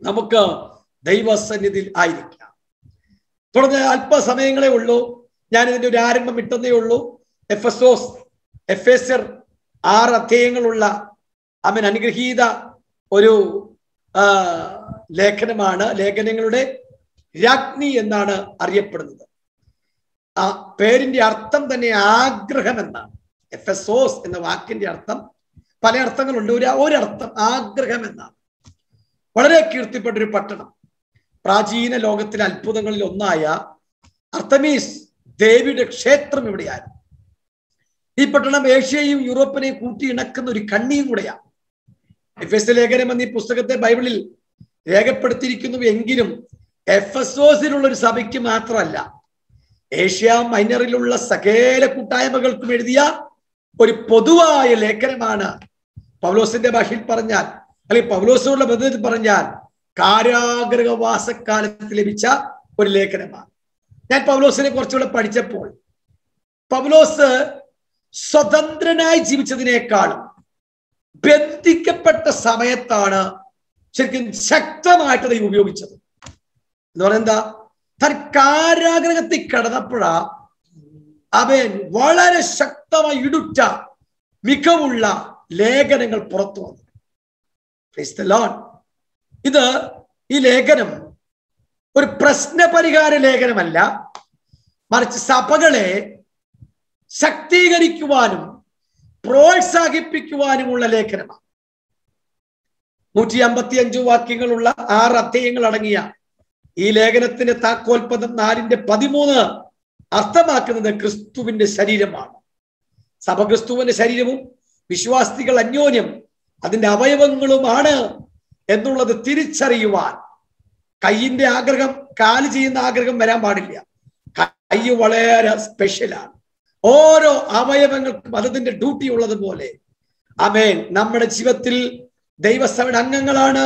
നമുക്ക് ദൈവസന്നിധിയിൽ ആയിരിക്കാം. തുടർന്ന് അല്പസമയങ്ങളേ ഉള്ളൂ, ഞാൻ ഇതിന്റെ ഒരു ആരംഭം ഇട്ടതേ ഉള്ളൂ. എഫേസ്യർ 6 അധ്യായങ്ങളുള്ള അവൻ അനുഗ്രഹീത ഒരു ലേഖനമാണ്. ലേഖനങ്ങളുടെ രാജ്ഞി എന്നാണ് അറിയപ്പെടുന്നത്. ആ പേരിന്റെ അർത്ഥം തന്നെ ആഗ്രഹം എന്നാണ്. എഫെസോസ് എന്ന വാക്കിന്റെ അർത്ഥം പല അർത്ഥങ്ങളുണ്ട്. ഒരർത്ഥം ആഗ്രഹം എന്നാണ്. വളരെ കീർത്തിപ്പെട്ടൊരു പട്ടണം. പ്രാചീന ലോകത്തിലെ അത്ഭുതങ്ങളിൽ ഒന്നായ അർത്തമീസ് ദേവിയുടെ ക്ഷേത്രം ഇവിടെയായിരുന്നു. ഈ പട്ടണം ഏഷ്യയും യൂറോപ്പിനെയും കൂട്ടിയിണക്കുന്ന ഒരു കണ്ണിയും കൂടെയാണ്. എഫെസ് ലേഖനം എന്ന ഈ പുസ്തകത്തെ ബൈബിളിൽ രേഖപ്പെടുത്തിയിരിക്കുന്നു എങ്കിലും എഫെസോസിലുള്ള ഒരു സഭയ്ക്ക് മാത്രമല്ല, ഏഷ്യ മൈനറിലുള്ള സകല കൂട്ടായ്മകൾക്കും എഴുതിയ ഒരു പൊതുവായ ലേഖനമാണ്. പൗലോസിന്റെ ഭാഷയിൽ പറഞ്ഞാൽ, അല്ലെങ്കിൽ പൗലോസിനുള്ള ബന്ധത്തിൽ പറഞ്ഞാൽ, കാരാഗ്രഹവാസക്കാലത്ത് ലഭിച്ച ഒരു ലേഖനമാണ്. ഞാൻ പൗലോസിനെ കുറച്ചുകൂടെ പഠിച്ചപ്പോൾ പൗലോസ് സ്വതന്ത്രനായി ജീവിച്ചതിനേക്കാളും ബന്ധിക്കപ്പെട്ട സമയത്താണ് ശരിക്കും ശക്തമായിട്ട് ദൈവം ഉപയോഗിച്ചത്. എന്ന് പറയുന്നത് താൻ കാരാഗ്രഹത്തിൽ കിടന്നപ്പോഴാ അവൻ വളരെ ശക്തമായി ഇടുറ്റ മികവുള്ള ലേഖനങ്ങൾ പുറത്തു വന്നു. Price the Lord. ഈ ലേഖനം ഒരു പ്രശ്നപരിഹാര ലേഖനമല്ല, മറിച്ച് സഭകളെ ശക്തീകരിക്കുവാനും പ്രോത്സാഹിപ്പിക്കുവാനുമുള്ള ലേഖനമാണ്. 155 വാക്യങ്ങളുള്ള 6 അധ്യായങ്ങൾ അടങ്ങിയ ഈ ലേഖനത്തിന്റെ താക്കോൽപദം 4:13 അർത്ഥമാക്കുന്നത് ക്രിസ്തുവിന്റെ ശരീരമാണ്. സഭ ക്രിസ്തുവിന്റെ ശരീരവും വിശ്വാസികൾ അന്യോന്യം അതിന്റെ അവയവങ്ങളുമാണ് എന്നുള്ളത് തിരിച്ചറിയുവാൻ കൈയിന്റെ ആഗ്രഹം കാല് ചെയ്യുന്ന ആഗ്രഹം വരാൻ പാടില്ല. കൈ വളരെ സ്പെഷ്യലാണ്. ഓരോ അവയവങ്ങൾക്കും അതിന്റെ ഡ്യൂട്ടി ഉള്ളതുപോലെ ആമേൻ നമ്മുടെ ജീവിതത്തിൽ ദൈവസഭയുടെ അംഗങ്ങളാണ്.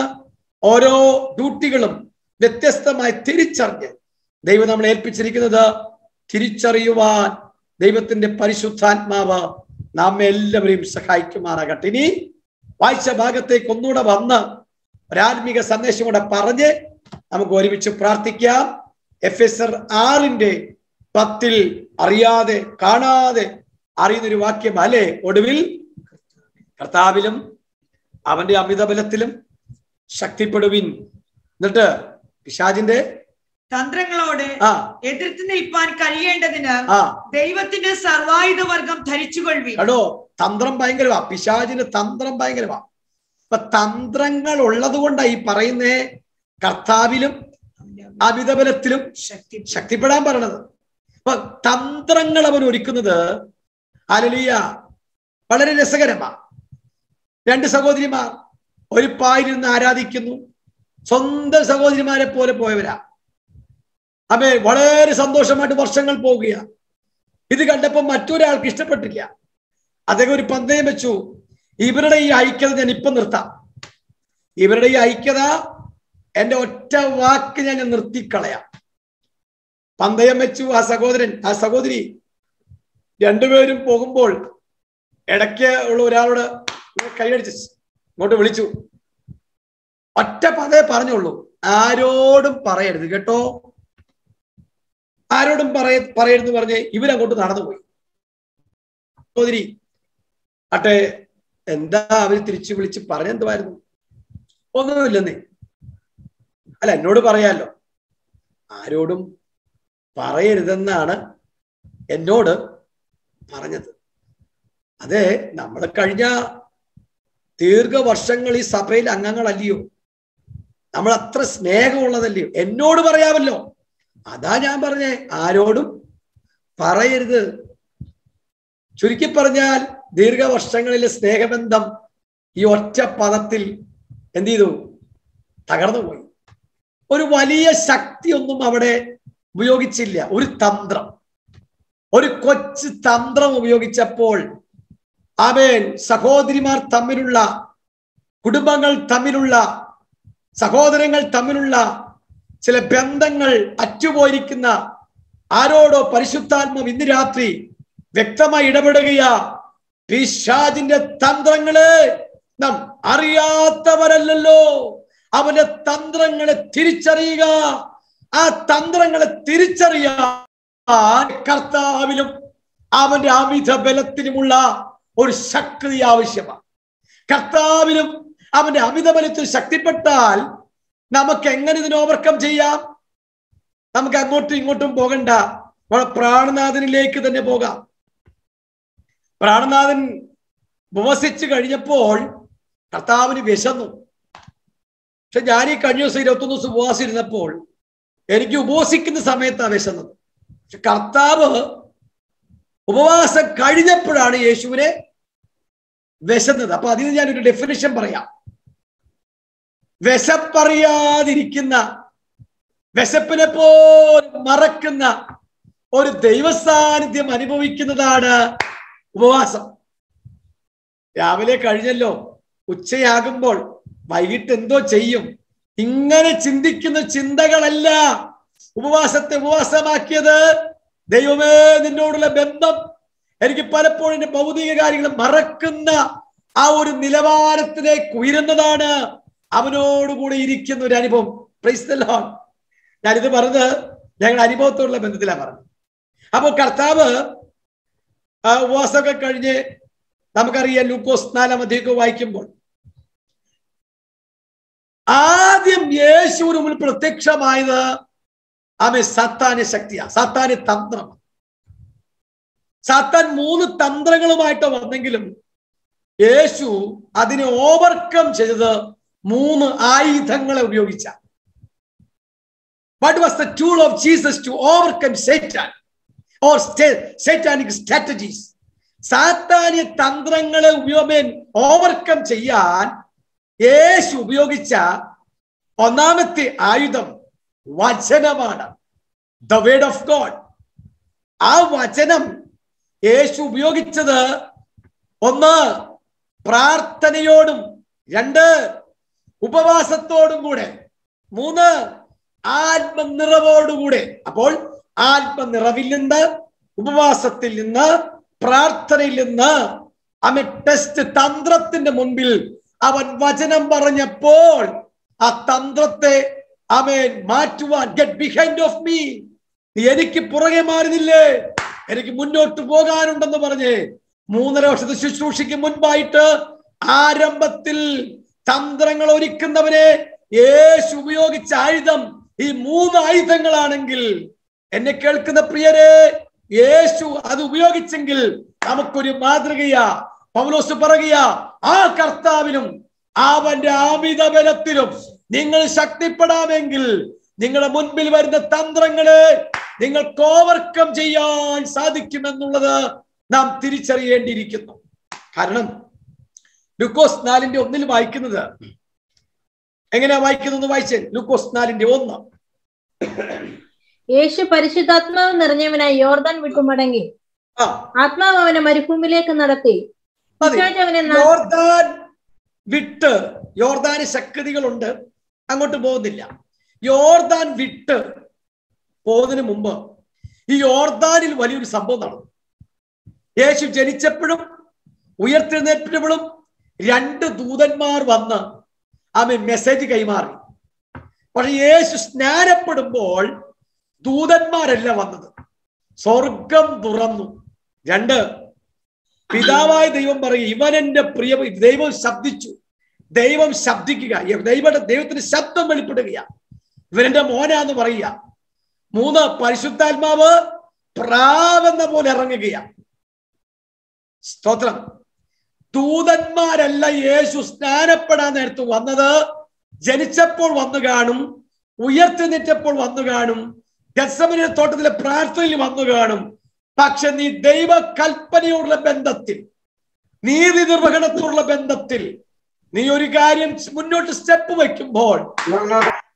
ഓരോ ഡ്യൂട്ടികളും വ്യത്യസ്തമായി തിരിച്ചറിഞ്ഞ് ദൈവം നമ്മളെ ഏൽപ്പിച്ചിരിക്കുന്നത് തിരിച്ചറിയുവാൻ ദൈവത്തിന്റെ പരിശുദ്ധാത്മാവ് നാം എല്ലാവരെയും സഹായിക്കുമാറാകട്ടെ. ഇനി വായിച്ച ഭാഗത്തേക്ക് ഒന്നുകൂടെ വന്ന് ഒരാത്മിക സന്ദേശം കൂടെ പറഞ്ഞ് നമുക്ക് ഒരുമിച്ച് പ്രാർത്ഥിക്കാം. എഫെസർ 6:10 അറിയാതെ കാണാതെ അറിയുന്നൊരു വാക്യം അല്ലേ? ഒടുവിൽ കർത്താവിലും അവന്റെ അമിതബലത്തിലും ശക്തിപ്പെടുവിൻ. എന്നിട്ട് പിശാചിന്റെ തന്ത്രങ്ങളോട് എതിർത്ത് നിൽപ്പാൻ കഴിയേണ്ടതിന് ദൈവത്തിന്റെ സർവായുധവർഗം ധരിച്ചുകൊള്ളുവിൻ. കേട്ടോ, തന്ത്രം ഭയങ്കരവാ. പിശാചിന് തന്ത്രം ഭയങ്കരവാ. അപ്പൊ തന്ത്രങ്ങൾ ഉള്ളത് കൊണ്ടാണ് ഈ പറയുന്നേ കർത്താവിലും അമിതബലത്തിലും ശക്തിപ്പെടാൻ പറയണത്. അപ്പൊ തന്ത്രങ്ങൾ അവൻ ഒരുക്കുന്നത് ഹല്ലേലൂയ വളരെ രസകരമാണ്. 2 സഹോദരിമാർ ഒരു പായിരുന്ന് ആരാധിക്കുന്നു. സ്വന്തം സഹോദരിമാരെ പോലെ പോയവരാ. അവൻ വളരെ സന്തോഷമായിട്ട് വർഷങ്ങൾ പോവുകയാണ്. ഇത് കണ്ടപ്പോൾ മറ്റൊരാൾക്ക് ഇഷ്ടപ്പെട്ടില്ല. അദ്ദേഹം ഒരു പന്തയം വെച്ചു. ഇവരുടെ ഈ ഐക്യത ഞാൻ ഇപ്പം നിർത്താം. ഇവരുടെ ഈ ഐക്യത എന്റെ ഒറ്റ വാക്ക് ഞാൻ നിർത്തിക്കളയാം. പന്തയം വെച്ചു. ആ സഹോദരൻ ആ സഹോദരി രണ്ടുപേരും പോകുമ്പോൾ ഇടയ്ക്ക് ഉള്ള ഒരാളോട് കൈയടിച്ച് ഇങ്ങോട്ട് വിളിച്ചു. ഒറ്റ പതേ പറഞ്ഞുള്ളൂ, ആരോടും പറയരുത് കേട്ടോ, ആരോടും പറയരുത് പറഞ്ഞ് ഇവരങ്ങോട്ട് നടന്നുപോയി. സഹോദരി അട്ടെ എന്താ അവര് തിരിച്ചു വിളിച്ച് പറഞ്ഞെന്തുവായിരുന്നു? ഒന്നുമില്ലെന്നേ. അല്ല, എന്നോട് പറയാലോ. ആരോടും പറയരുതെന്നാണ് എന്നോട് പറഞ്ഞത്. അതെ, നമ്മൾ കഴിഞ്ഞ ദീർഘവർഷങ്ങൾ ഈ സഭയിൽ അംഗങ്ങളല്ലയോ, നമ്മൾ അത്ര സ്നേഹമുള്ളതല്ലയോ, എന്നോട് പറയാമല്ലോ. അതാ ഞാൻ പറഞ്ഞേ, ആരോടും പറയരുത്. ചുരുക്കി പറഞ്ഞാൽ ദീർഘവർഷങ്ങളിലെ സ്നേഹബന്ധം ഈ ഒറ്റ പദത്തിൽ എന്ത് ചെയ്തു? തകർന്നു പോയി. ഒരു വലിയ ശക്തിയൊന്നും അവിടെ ഉപയോഗിച്ചില്ല. ഒരു തന്ത്രം, ഒരു കൊച്ചു തന്ത്രം ഉപയോഗിച്ചപ്പോൾ ആമേൻ സഹോദരിമാർ തമ്മിലുള്ള, കുടുംബങ്ങൾ തമ്മിലുള്ള, സഹോദരങ്ങൾ തമ്മിലുള്ള ചില ബന്ധങ്ങൾ അറ്റുപോയിരിക്കുന്ന ആരോടോ പരിശുദ്ധാത്മാവ് ഇന്ന് രാത്രി വ്യക്തമായി ഇടപെടുകയാ. പിശാചിന്റെ തന്ത്രങ്ങളെ നാം അറിയാത്തവരല്ലല്ലോ. അവന്റെ തന്ത്രങ്ങളെ തിരിച്ചറിയുക. ആ തന്ത്രങ്ങളെ തിരിച്ചറിയാൻ കർത്താവിലും അവന്റെ അമിത ബലത്തിനുമുള്ള ഒരു ശക്തി ആവശ്യമാണ്. കർത്താവിലും അവന്റെ അമിത ബലത്തിൽ ശക്തിപ്പെട്ടാൽ നമുക്ക് എങ്ങനെ ഇതിനെ ഓവർകം ചെയ്യാം? നമുക്ക് അങ്ങോട്ടും ഇങ്ങോട്ടും പോകണ്ട, നമ്മുടെ പ്രാണനാഥനിലേക്ക് തന്നെ പോകാം. പ്രാണനാഥൻ ഉപവസിച്ചു കഴിഞ്ഞപ്പോൾ കർത്താവിന് വിശന്നു. പക്ഷെ ഞാൻ ഈ കഴിഞ്ഞ ദിവസം 21 ദിവസം ഉപവാസം ഇരുന്നപ്പോൾ എനിക്ക് ഉപവസിക്കുന്ന സമയത്താണ് വിശന്നത്. പക്ഷെ കർത്താവ് ഉപവാസം കഴിഞ്ഞപ്പോഴാണ് യേശുവിനെ വിശന്നത്. അപ്പൊ അതിന് ഞാനൊരു ഡെഫിനിഷൻ പറയാം. വിശപ്പറിയാതിരിക്കുന്ന, വിശപ്പിനെ പോലും മറക്കുന്ന ഒരു ദൈവസാന്നിധ്യം അനുഭവിക്കുന്നതാണ് ഉപവാസം. രാവിലെ കഴിഞ്ഞല്ലോ, ഉച്ചയാകുമ്പോൾ വൈകിട്ട് എന്തോ ചെയ്യും, ഇങ്ങനെ ചിന്തിക്കുന്ന ചിന്തകളല്ല ഉപവാസത്തെ ഉപവാസമാക്കിയത്. ദൈവമേ, നിന്നോടുള്ള ബന്ധം എനിക്ക് പലപ്പോഴും എന്റെ ഭൗതിക കാര്യങ്ങൾ മറക്കുന്ന ആ ഒരു നിലവാരത്തിലേക്ക് ഉയരുന്നതാണ് അവനോടുകൂടെ ഇരിക്കുന്ന ഒരു അനുഭവം. Price the Lord. ഞാനിത് പറഞ്ഞത് ഞങ്ങളുടെ അനുഭവത്തോടുള്ള ബന്ധത്തിലാണ് പറഞ്ഞത്. അപ്പോൾ കർത്താവ് ഉപവാസമൊക്കെ കഴിഞ്ഞ് നമുക്കറിയാം, ലൂക്കോസ് 4-ാം അധ്യായം വായിക്കുമ്പോൾ ആദ്യം യേശുവിന് മുന്നിൽ പ്രത്യക്ഷമായത് സാത്താന്യ ശക്തിയാ, സാത്താന്യ തന്ത്രം. സാത്താൻ 3 തന്ത്രങ്ങളുമായിട്ട് വന്നെങ്കിലും യേശു അതിനെ ഓവർകം ചെയ്തത് 3 ആയുധങ്ങളെ ഉപയോഗിച്ച. What was the tool of Jesus to overcome Satan or satanic strategies? സാത്താന്യ തന്ത്രങ്ങളെ ഓവർകം ചെയ്യാൻ യേശു ഉപയോഗിച്ച ഒന്നാമത്തെ ആയുധം വചനമാണ്. The word of God. ആ വചനം യേശു ഉപയോഗിച്ചത് 1 പ്രാർത്ഥനയോടും, 2 ഉപവാസത്തോടും കൂടെ, 3 ആത്മനിറവോടുകൂടെ. അപ്പോൾ ആത്മനിറവിൽ നിന്ന്, ഉപവാസത്തിൽ നിന്ന്, പ്രാർത്ഥനയിൽ നിന്ന്, അവൻ ടെസ്റ്റ് തന്ത്രത്തിന്റെ മുൻപിൽ അവൻ വചനം പറഞ്ഞപ്പോൾ ആ തന്ത്രത്തെ അവൻ മാറ്റുവാൻ, ഗെറ്റ് ബിഹൈൻഡ് ഓഫ് മീ, നീ എനിക്ക് പുറകെ മാറുന്നില്ലേ, എനിക്ക് മുന്നോട്ട് പോകാനുണ്ടെന്ന് പറഞ്ഞ് 3.5 വർഷത്തെ ശുശ്രൂഷയ്ക്ക് മുൻപായിട്ട് ആരംഭത്തിൽ തന്ത്രങ്ങൾ ഒരുക്കുന്നവനെ യേശു ഉപയോഗിച്ച ആയുധം ഈ 3 ആയുധങ്ങളാണെങ്കിൽ, എന്നെ കേൾക്കുന്ന പ്രിയരെ, യേശു അത് ഉപയോഗിച്ചെങ്കിൽ നമുക്കൊരു മാതൃകയാ. പൗലോസ് പറയുക, ആ കർത്താവിനും അവന്റെ അമിത ബലത്തിലും നിങ്ങൾ ശക്തിപ്പെടാമെങ്കിൽ നിങ്ങളുടെ മുൻപിൽ വരുന്ന തന്ത്രങ്ങളെ നിങ്ങൾക്ക് ഓവർകം ചെയ്യാൻ സാധിക്കുമെന്നുള്ളത് നാം തിരിച്ചറിയേണ്ടിയിരിക്കുന്നു. കാരണം ലൂക്കോസ് 4:1 വായിക്കുന്നത് എങ്ങനെയാ വായിക്കുന്നത്? വായിച്ചേ, ലൂക്കോസ് 4:1. യേശു പരിശുദ്ധാത്മാവ് നിറഞ്ഞവനായി യോർദാൻ വിട്ടുമടങ്ങി. ആത്മാവ് അവനെ മരുഭൂമിയിലേക്ക് നടത്തി. യോർദാൻ വിട്ട്, യോർദാന് ശക്തികളുണ്ട്, അങ്ങോട്ട് പോകുന്നില്ല. യോർദാൻ വിട്ട് പോകുന്നതിന് മുമ്പ് ഈ യോർദാനിൽ വലിയൊരു സംഭവം നടന്നു. യേശു ജനിച്ചപ്പോഴും ഉയർത്തെഴുന്നേറ്റപ്പോഴും 2 ദൂതന്മാർ വന്ന് അവൻ മെസ്സേജ് കൈമാറി. പക്ഷെ യേശു സ്നാനപ്പെടുമ്പോൾ ദൂതന്മാരല്ല വന്നത്, സ്വർഗം തുറന്നു. 2, പിതാവായ ദൈവം പറയും, ഇവൻ എന്റെ പ്രിയ. ദൈവം ശബ്ദിച്ചു, ദൈവം ശബ്ദിക്കുക, ദൈവത്തിന്റെ ശബ്ദം വെളിപ്പെടുക, ഇവനെന്റെ മോനാന്ന് പറയുക. 3, പരിശുദ്ധാത്മാവ് പ്രാവെന്ന പോലെ ഇറങ്ങുകയാണ്. സ്തോത്രം. ദൂതന്മാരല്ല യേശു സ്നാനപ്പെടാൻ നേരത്ത് വന്നത്. ജനിച്ചപ്പോൾ വന്നു കാണും, ഉയർത്തെഴുന്നേറ്റപ്പോൾ വന്നു കാണും, ഗത്സമനെ തോട്ടത്തിലെ പ്രാർത്ഥനയിൽ വന്നു കാണും. പക്ഷെ നീ ദൈവ കൽപ്പനയോടുള്ള ബന്ധത്തിൽ, നീതി നിർവഹണത്തോടുള്ള ബന്ധത്തിൽ നീ ഒരു കാര്യം മുന്നോട്ട് സ്റ്റെപ്പ് വയ്ക്കുമ്പോൾ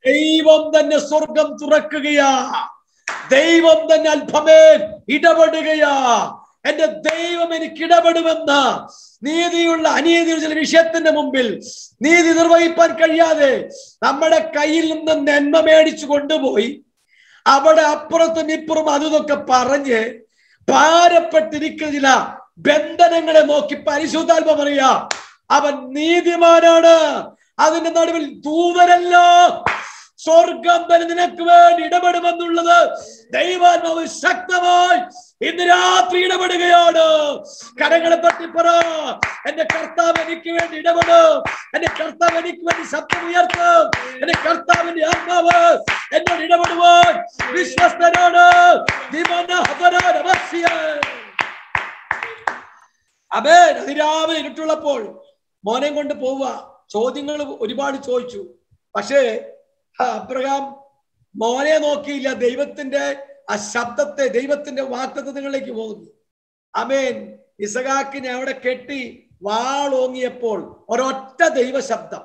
ദൈവം തന്നെ സ്വർഗം തുറക്കുകയാ, ദൈവം തന്നെ അത്ഭുതമേൽ ഇടപെടുകയാ. എന്റെ ദൈവം എനിക്ക് ഇടപെടുമെന്ന് നീതിയുള്ള അനീതിയുള്ള ചില വിഷയത്തിന്റെ മുമ്പിൽ നീതി നിർവഹിപ്പാൻ കഴിയാതെ നമ്മുടെ കയ്യിൽ നിന്ന് നന്മ മേടിച്ചു കൊണ്ടുപോയി അവിടെ അപ്പുറത്തും ഇപ്പുറം അതൊക്കെ പറഞ്ഞ് ഭാരപ്പെട്ടിരിക്കുന്ന ചില ബന്ധനങ്ങളെ നോക്കി പരിശുദ്ധാത്മ പറയാ, അവൻ നീതിമാനാണ്. അതിന്റെ നടുവിൽ ദൂതരല്ല, സ്വർഗം തന്നെ നിനക്ക് വേണ്ടി ഇടപെടുമെന്നുള്ളത് ദൈവാത്മാവ് ശക്തമായി ഇന്ന് രാത്രി ഇടപെടുകയാണ്. കരങ്ങളെ തട്ടിപ്പറ, എന്റെ കർത്താവ് എനിക്ക് വേണ്ടി ഇടപെടും, എന്റെ കർത്താവ് എനിക്ക് വേണ്ടി ശബ്ദം ഉയർത്തും, എന്റെ കർത്താവിന്റെ ആത്മാവ് എന്നോട് ഇടപെടുവാൻ വിശ്വസ്തനാണ്. അമേൻ. അതിരാവിലെ ഇരുട്ടുള്ളപ്പോൾ മോനെ കൊണ്ട് പോവുക, ചോദ്യങ്ങൾ ഒരുപാട് ചോദിച്ചു. പക്ഷേ അബ്രഹാം മോനെ നോക്കിയില്ല, ദൈവത്തിന്റെ ആ ശബ്ദത്തെ, ദൈവത്തിന്റെ വാഗ്ദത്തങ്ങളിലേക്ക് പോകുന്നു. അമേൻ. ഇസഹാക്കിനെ അവിടെ കെട്ടി വാളോങ്ങിയപ്പോൾ ഒരൊറ്റ ദൈവശബ്ദം,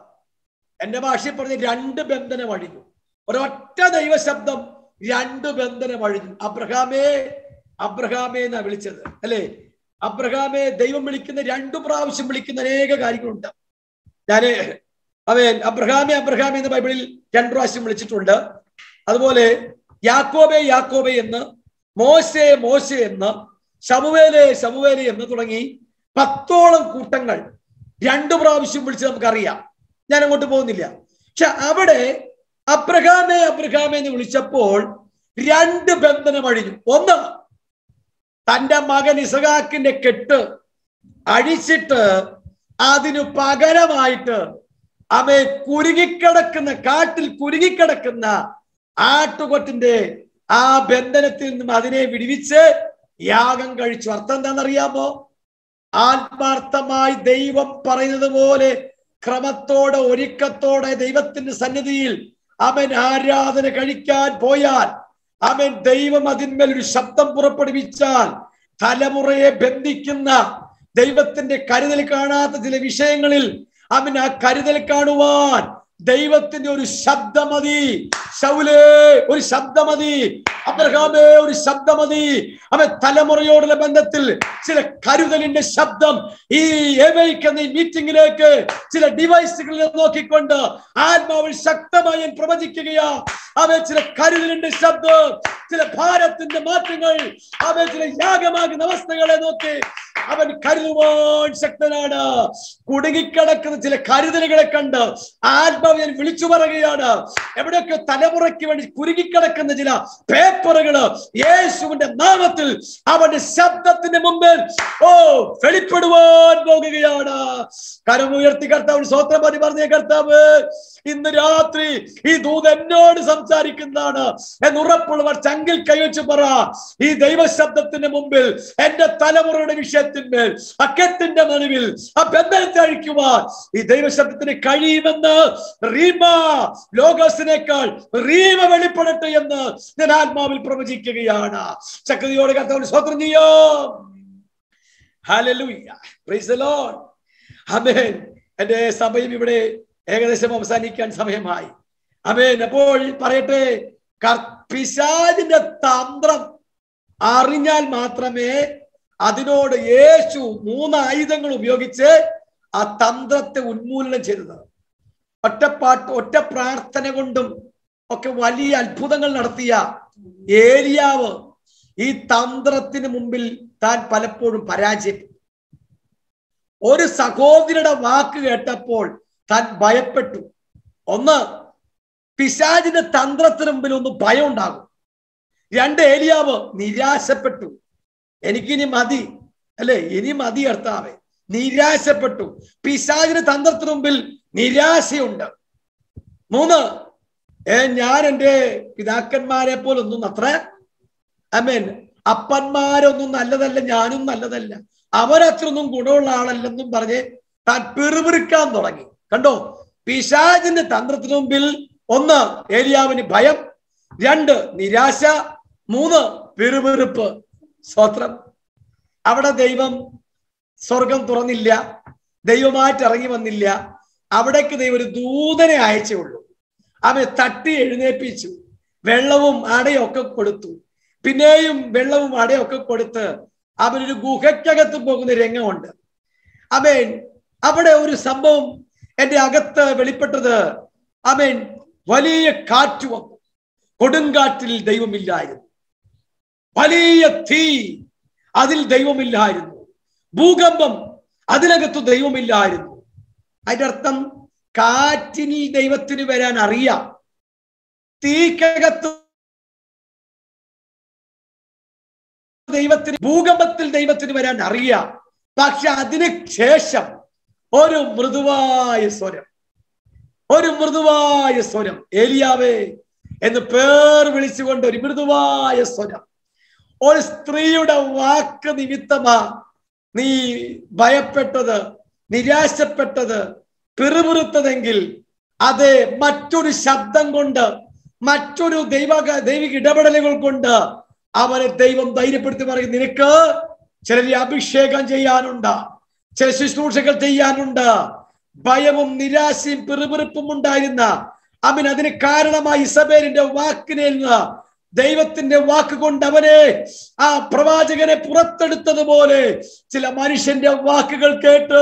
എന്റെ ഭാഷയിൽ പറഞ്ഞ് 2 ബന്ധനം അഴിഞ്ഞു. ഒരൊറ്റ ദൈവശബ്ദം 2 ബന്ധനം അഴിഞ്ഞു. അബ്രഹാമേ, അബ്രഹാമേ എന്നാ വിളിച്ചത് അല്ലേ? അബ്രഹാമെ ദൈവം വിളിക്കുന്ന 2 പ്രാവശ്യം വിളിക്കുന്ന അനേക കാര്യങ്ങളുണ്ട്. ഞാന് അവൻ അബ്രഹാമെ അബ്രഹാമെ എന്ന് ബൈബിളിൽ 2 പ്രാവശ്യം വിളിച്ചിട്ടുണ്ട്. അതുപോലെ യാക്കോബെ യാക്കോബെ എന്ന്, മോശെ മോശെ എന്ന്, ശമൂവേലെ ശമൂവേലെ എന്ന് തുടങ്ങി 10ഓളം കൂട്ടങ്ങൾ 2 പ്രാവശ്യം വിളിച്ച് നമുക്കറിയാം. ഞാൻ അങ്ങോട്ട് പോകുന്നില്ല. പക്ഷെ അവിടെ അബ്രഹാമെ അബ്രഹാമെ എന്ന് വിളിച്ചപ്പോൾ 2 ബന്ധനം അഴിഞ്ഞു. ഒന്ന്, തന്റെ മകൻ ഇസഹാക്കിന്റെ കെട്ട് അഴിച്ചിട്ട് അതിനു പകരമായിട്ട് അവൻ കുരുങ്ങിക്കിടക്കുന്ന, കാട്ടിൽ കുരുങ്ങിക്കിടക്കുന്ന ആട്ടുകൊറ്റിന്റെ ആ ബന്ധനത്തിൽ നിന്നും അതിനെ വിടുവിച്ച് യാഗം കഴിച്ചു. അർത്ഥം എന്താണെന്നറിയാമോ? ആത്മാർത്ഥമായി ദൈവം പറയുന്നത് പോലെ ക്രമത്തോടെ ഒരുക്കത്തോടെ ദൈവത്തിന്റെ സന്നിധിയിൽ അവൻ ആരാധന കഴിക്കാൻ പോയാൽ, അവൻ ദൈവം അതിന്മേൽ ഒരു ശബ്ദം പുറപ്പെടുവിച്ചാൽ, തലമുറയെ ബന്ധിക്കുന്ന ദൈവത്തിന്റെ കരുതൽ കാണാത്ത ചില വിഷയങ്ങളിൽ അവൻ ആ കരുതൽ കാണുവാൻ ദൈവത്തിന്റെ ഒരു ശബ്ദം മതി. ശൗലേ ഒരു ശബ്ദമതി, അബ്രഹാമേ ഒരു ശബ്ദമതി. അവൻ തലമുറയോടുള്ള ബന്ധത്തിൽ ചില കരുതലിന്റെ ശബ്ദം ഈ എന്ന മീറ്റിംഗിലേക്ക് ചില ഡിവൈസുകളിൽ നോക്കിക്കൊണ്ട് ആത്മാവിൽ ശക്തമായി ഞാൻ പ്രവചിക്കുകയാ. അവൻ ചില കരുതലിന്റെ ശബ്ദം, ചില ഭാരത്തിന്റെ മാറ്റങ്ങൾ, അവൻ ചില യാഗമാകുന്ന അവസ്ഥകളെ നോക്കി അവൻ കരുതുവാൻ ശക്തനാണ്. കുടുങ്ങിക്കിടക്കുന്ന ചില കരുതലുകളെ കണ്ട് ആത്മാവ് ഞാൻ വിളിച്ചു പറയുകയാണ്. എവിടെയൊക്കെ തലമുറയ്ക്ക് വേണ്ടി കുരുങ്ങിക്കിടക്കുന്ന ചില പേപ്പറുകള് യേശുവിന്റെ നാമത്തിൽ അവന്റെ ശബ്ദത്തിന്റെ മുമ്പിൽ വെളിപ്പെടുവാൻ പോകുകയാണ്. കരമുയർത്തി കർത്താവ് സ്വന്തം പറഞ്ഞ കർത്താവ്, ഇന്ന് രാത്രി ഈ ദൂത് എന്നോട് സംസാരിക്കുന്നതാണ് എന്നുറപ്പുള്ളവർ ചങ്കിൽ കൈവച്ച് പറ. ഈ ദൈവശബ്ദത്തിന്റെ മുമ്പിൽ എന്റെ തലമുറയുടെ വിഷയത്തിന്മേൽ അക്കത്തിന്റെ നടുവിൽ ആ ബന്ധനത്തെ അഴിക്കുവാൻ ഈ ദൈവശബ്ദത്തിന് കഴിയുമെന്ന് റീമ ലോകസിനേക്കാൾ റീമ വെളിപ്പെടട്ടെ എന്ന് ഞാൻ ആത്മാവിൽ പ്രവചിക്കുകയാണ്. ശക്തിയോടെ കർത്താവിന് സ്തോത്രം ചെയ്യാം. ഹല്ലേലൂയ, പ്രൈസ് ദി ലോർഡ്, ആമേൻ. എന്റെ സമയം ഇവിടെ ഏകദേശം അവസാനിക്കാൻ സമയമായി. ആമേൻ. അപ്പോൾ പറയട്ടെ, പിശാചിന്റെ തന്ത്രം അറിഞ്ഞാൽ മാത്രമേ അതിനോട് യേശു 3 ആയുധങ്ങൾ ഉപയോഗിച്ച് ആ തന്ത്രത്തെ ഉന്മൂലനം ചെയ്തത്. ഒറ്റ പ്രാർത്ഥന കൊണ്ടും ഒക്കെ വലിയ അത്ഭുതങ്ങൾ നടത്തിയ ഏലിയാവ് ഈ തന്ത്രത്തിന് മുമ്പിൽ താൻ പലപ്പോഴും പരാജയപ്പെട്ടു. ഒരു സഹോദരിയുടെ വാക്ക് കേട്ടപ്പോൾ താൻ ഭയപ്പെട്ടു. ഒന്ന്, പിശാചിന്റെ തന്ത്രത്തിന് മുമ്പിൽ ഒന്ന് ഭയം ഉണ്ടാകും. 2, ഏലിയാവ് നിരാശപ്പെട്ടു. എനിക്കിനി മതി, അല്ലെ, ഇനി മതി കർത്താവേ, നിരാശപ്പെട്ടു. പിശാചിന്റെ തന്ത്രത്തിന് മുമ്പിൽ നിരാശയുണ്ട്. 3, ഞാൻ എൻ്റെ പിതാക്കന്മാരെ പോലൊന്നും അത്ര അപ്പന്മാരൊന്നും നല്ലതല്ല, ഞാനും നല്ലതല്ല, അവരത്രൊന്നും ഗുണമുള്ള ആളല്ലെന്നും പറഞ്ഞ് താൻ പിറുപിറുക്കാൻ തുടങ്ങി. കണ്ടോ, പിശാചിന്റെ തന്ത്രത്തിന് മുമ്പിൽ 1 ഏലിയാവിന് ഭയം, 2 നിരാശ, 3 പിറുപിറുപ്പ്. സ്തോത്രം. അവിടെ ദൈവം സ്വർഗം തുറന്നില്ല, ദൈവമായിട്ട് ഇറങ്ങി വന്നില്ല. അവിടേക്ക് ദൈവം ഒരു ദൂതനെ അയച്ചേ ഉള്ളൂ. അവനെ തട്ടി എഴുന്നേൽപ്പിച്ചു, വെള്ളവും അടയും ഒക്കെ കൊടുത്തു. പിന്നെയും വെള്ളവും അടയും ഒക്കെ കൊടുത്ത് അവനൊരു ഗുഹയ്ക്കകത്ത് പോകുന്ന രംഗമുണ്ട്. ആമേൻ. അവിടെ ഒരു സംഭവം എന്റെ അകത്ത് വെളിപ്പെട്ടത്. ആമേൻ. വലിയ കാറ്റ് വന്നു. കൊടുങ്കാറ്റിൽ ദൈവമില്ലായിരുന്നു. വലിയ തീ, അതിൽ ദൈവമില്ലായിരുന്നു. ഭൂകമ്പം, അതിനകത്ത് ദൈവമില്ലായിരുന്നു. അതിന്റെ അർത്ഥം കാറ്റിനിൽ ദൈവത്തിന് വരാൻ അറിയാം, തീക്കകത്ത് ദൈവത്തിന്, ഭൂകമ്പത്തിൽ ദൈവത്തിന് വരാൻ അറിയാം. പക്ഷെ അതിന് ശേഷം ഒരു മൃദുവായ സ്വരം, ഏലിയാവേ എന്ന് പേർ വിളിച്ചുകൊണ്ട് ഒരു മൃദുവായ സ്വരം. ഒരു സ്ത്രീയുടെ വാക്ക് നിമിത്തമാ നീ ഭയപ്പെട്ടത്, നിരാശപ്പെട്ടത്, പിറുപിറുത്തതെങ്കിൽ അത് മറ്റൊരു ശബ്ദം കൊണ്ട്, മറ്റൊരു ദൈവിക ഇടപെടലുകൾ കൊണ്ട് അവനെ ദൈവം ധൈര്യപ്പെടുത്തി പറയും, നിനക്ക് ചിലരെ അഭിഷേകം ചെയ്യാനുണ്ട്, ചില ശുശ്രൂഷകൾ ചെയ്യാനുണ്ട്. ഭയവും നിരാശയും പിറുപിറുപ്പും ഉണ്ടായിരുന്ന അതിന് കാരണമായി ഇസബേലിന്റെ വാക്കിനെ ദൈവത്തിന്റെ വാക്കുകൊണ്ട് അവനെ, ആ പ്രവാചകനെ പുറത്തെടുത്തതുപോലെ ചില മനുഷ്യന്റെ വാക്കുകൾ കേട്ട്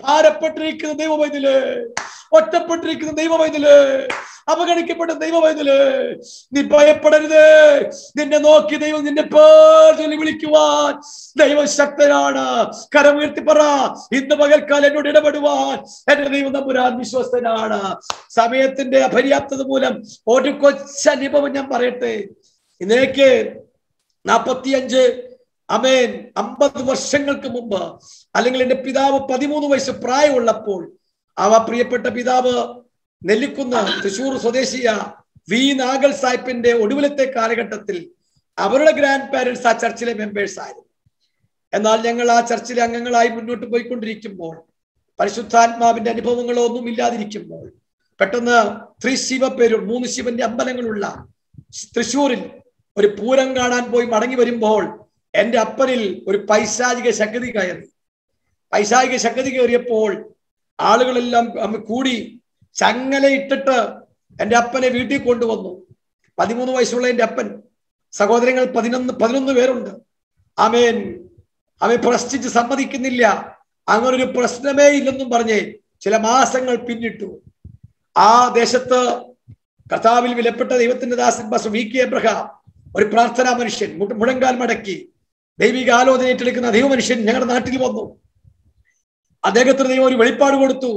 ഭാരപ്പെട്ടിരിക്കുന്ന ദൈവവൈദ്യല്, ഒറ്റപ്പെട്ടിരിക്കുന്ന ദൈവവൈദ്യല്, അവഗണിക്കപ്പെട്ട ദൈവവൈദ്യല്, നീ ഭയപ്പെടരുത്. നിന്നെ നോക്കി ദൈവം നിന്നെ പേർ ചൊല്ലി വിളിക്കുവാൻ ദൈവം ശക്തനാണ്. കരമുയർത്തി പറ, ഇന്ന് പകൽക്കാലം എന്നോട് ഇടപെടുവാൻ എന്റെ ദൈവം തമ്പുരാൻ വിശ്വസ്തനാണ്. സമയത്തിന്റെ അപര്യാപ്തത മൂലം ഒരു കൊച്ചനുഭവം ഞാൻ പറയട്ടെ. ഇന്നേക്ക് 45 50 വർഷങ്ങൾക്ക് മുമ്പ്, അല്ലെങ്കിൽ എന്റെ പിതാവ് 13 വയസ്സ് പ്രായമുള്ളപ്പോൾ, പ്രിയപ്പെട്ട പിതാവ് നെല്ലിക്കുന്ന് തൃശൂർ സ്വദേശിയ വി നാഗൽ സാഹിബിന്റെ ഒടുവിലത്തെ കാലഘട്ടത്തിൽ അവരുടെ ഗ്രാൻഡ് പാരന്റ്സ് ആ ചർച്ചിലെ മെമ്പേഴ്സ് ആയിരുന്നു. എന്നാൽ ഞങ്ങൾ ആ ചർച്ചിലെ അംഗങ്ങളായി മുന്നോട്ട് പോയിക്കൊണ്ടിരിക്കുമ്പോൾ, പരിശുദ്ധാത്മാവിന്റെ അനുഭവങ്ങളോ ഒന്നും ഇല്ലാതിരിക്കുമ്പോൾ, പെട്ടെന്ന് 3 ശിവന്റെ അമ്പലങ്ങളുള്ള തൃശ്ശൂരിൽ ഒരു പൂരം കാണാൻ പോയി മടങ്ങി വരുമ്പോൾ എന്റെ അപ്പനിൽ ഒരു പൈശാചിക ശക്തി കയറി. പൈശാചിക ശക്തി കയറിയപ്പോൾ ആളുകളെല്ലാം കൂടി ചങ്ങല ഇട്ടിട്ട് എൻ്റെ അപ്പനെ വീട്ടിൽ കൊണ്ടുവന്നു. 13 വയസ്സുള്ള എൻ്റെ അപ്പൻ, സഹോദരങ്ങൾ 11 പേരുണ്ട്. ആമേൻ. അവൻ പ്രശ്നിച്ച് സമ്മതിക്കുന്നില്ല. അങ്ങനെ ഒരു പ്രശ്നമേ ഇല്ലെന്നും പറഞ്ഞ് ചില മാസങ്ങൾ പിന്നിട്ടു. ആ ദേശത്ത് കർത്താവിൽ വിലപ്പെട്ട ദൈവത്തിന്റെ ദാസൻ പാസ്റ്റർ വി.കെ. എബ്രഹാം, ഒരു പ്രാർത്ഥനാ മനുഷ്യൻ, മുഴങ്കാൽ മടക്കി ദൈവിക ആലോചന ഏറ്റെടുക്കുന്ന ദൈവമനുഷ്യൻ ഞങ്ങളുടെ നാട്ടിൽ വന്നു. അദ്ദേഹത്തിന് ദൈവം ഒരു വെളിപ്പാട് കൊടുത്തു.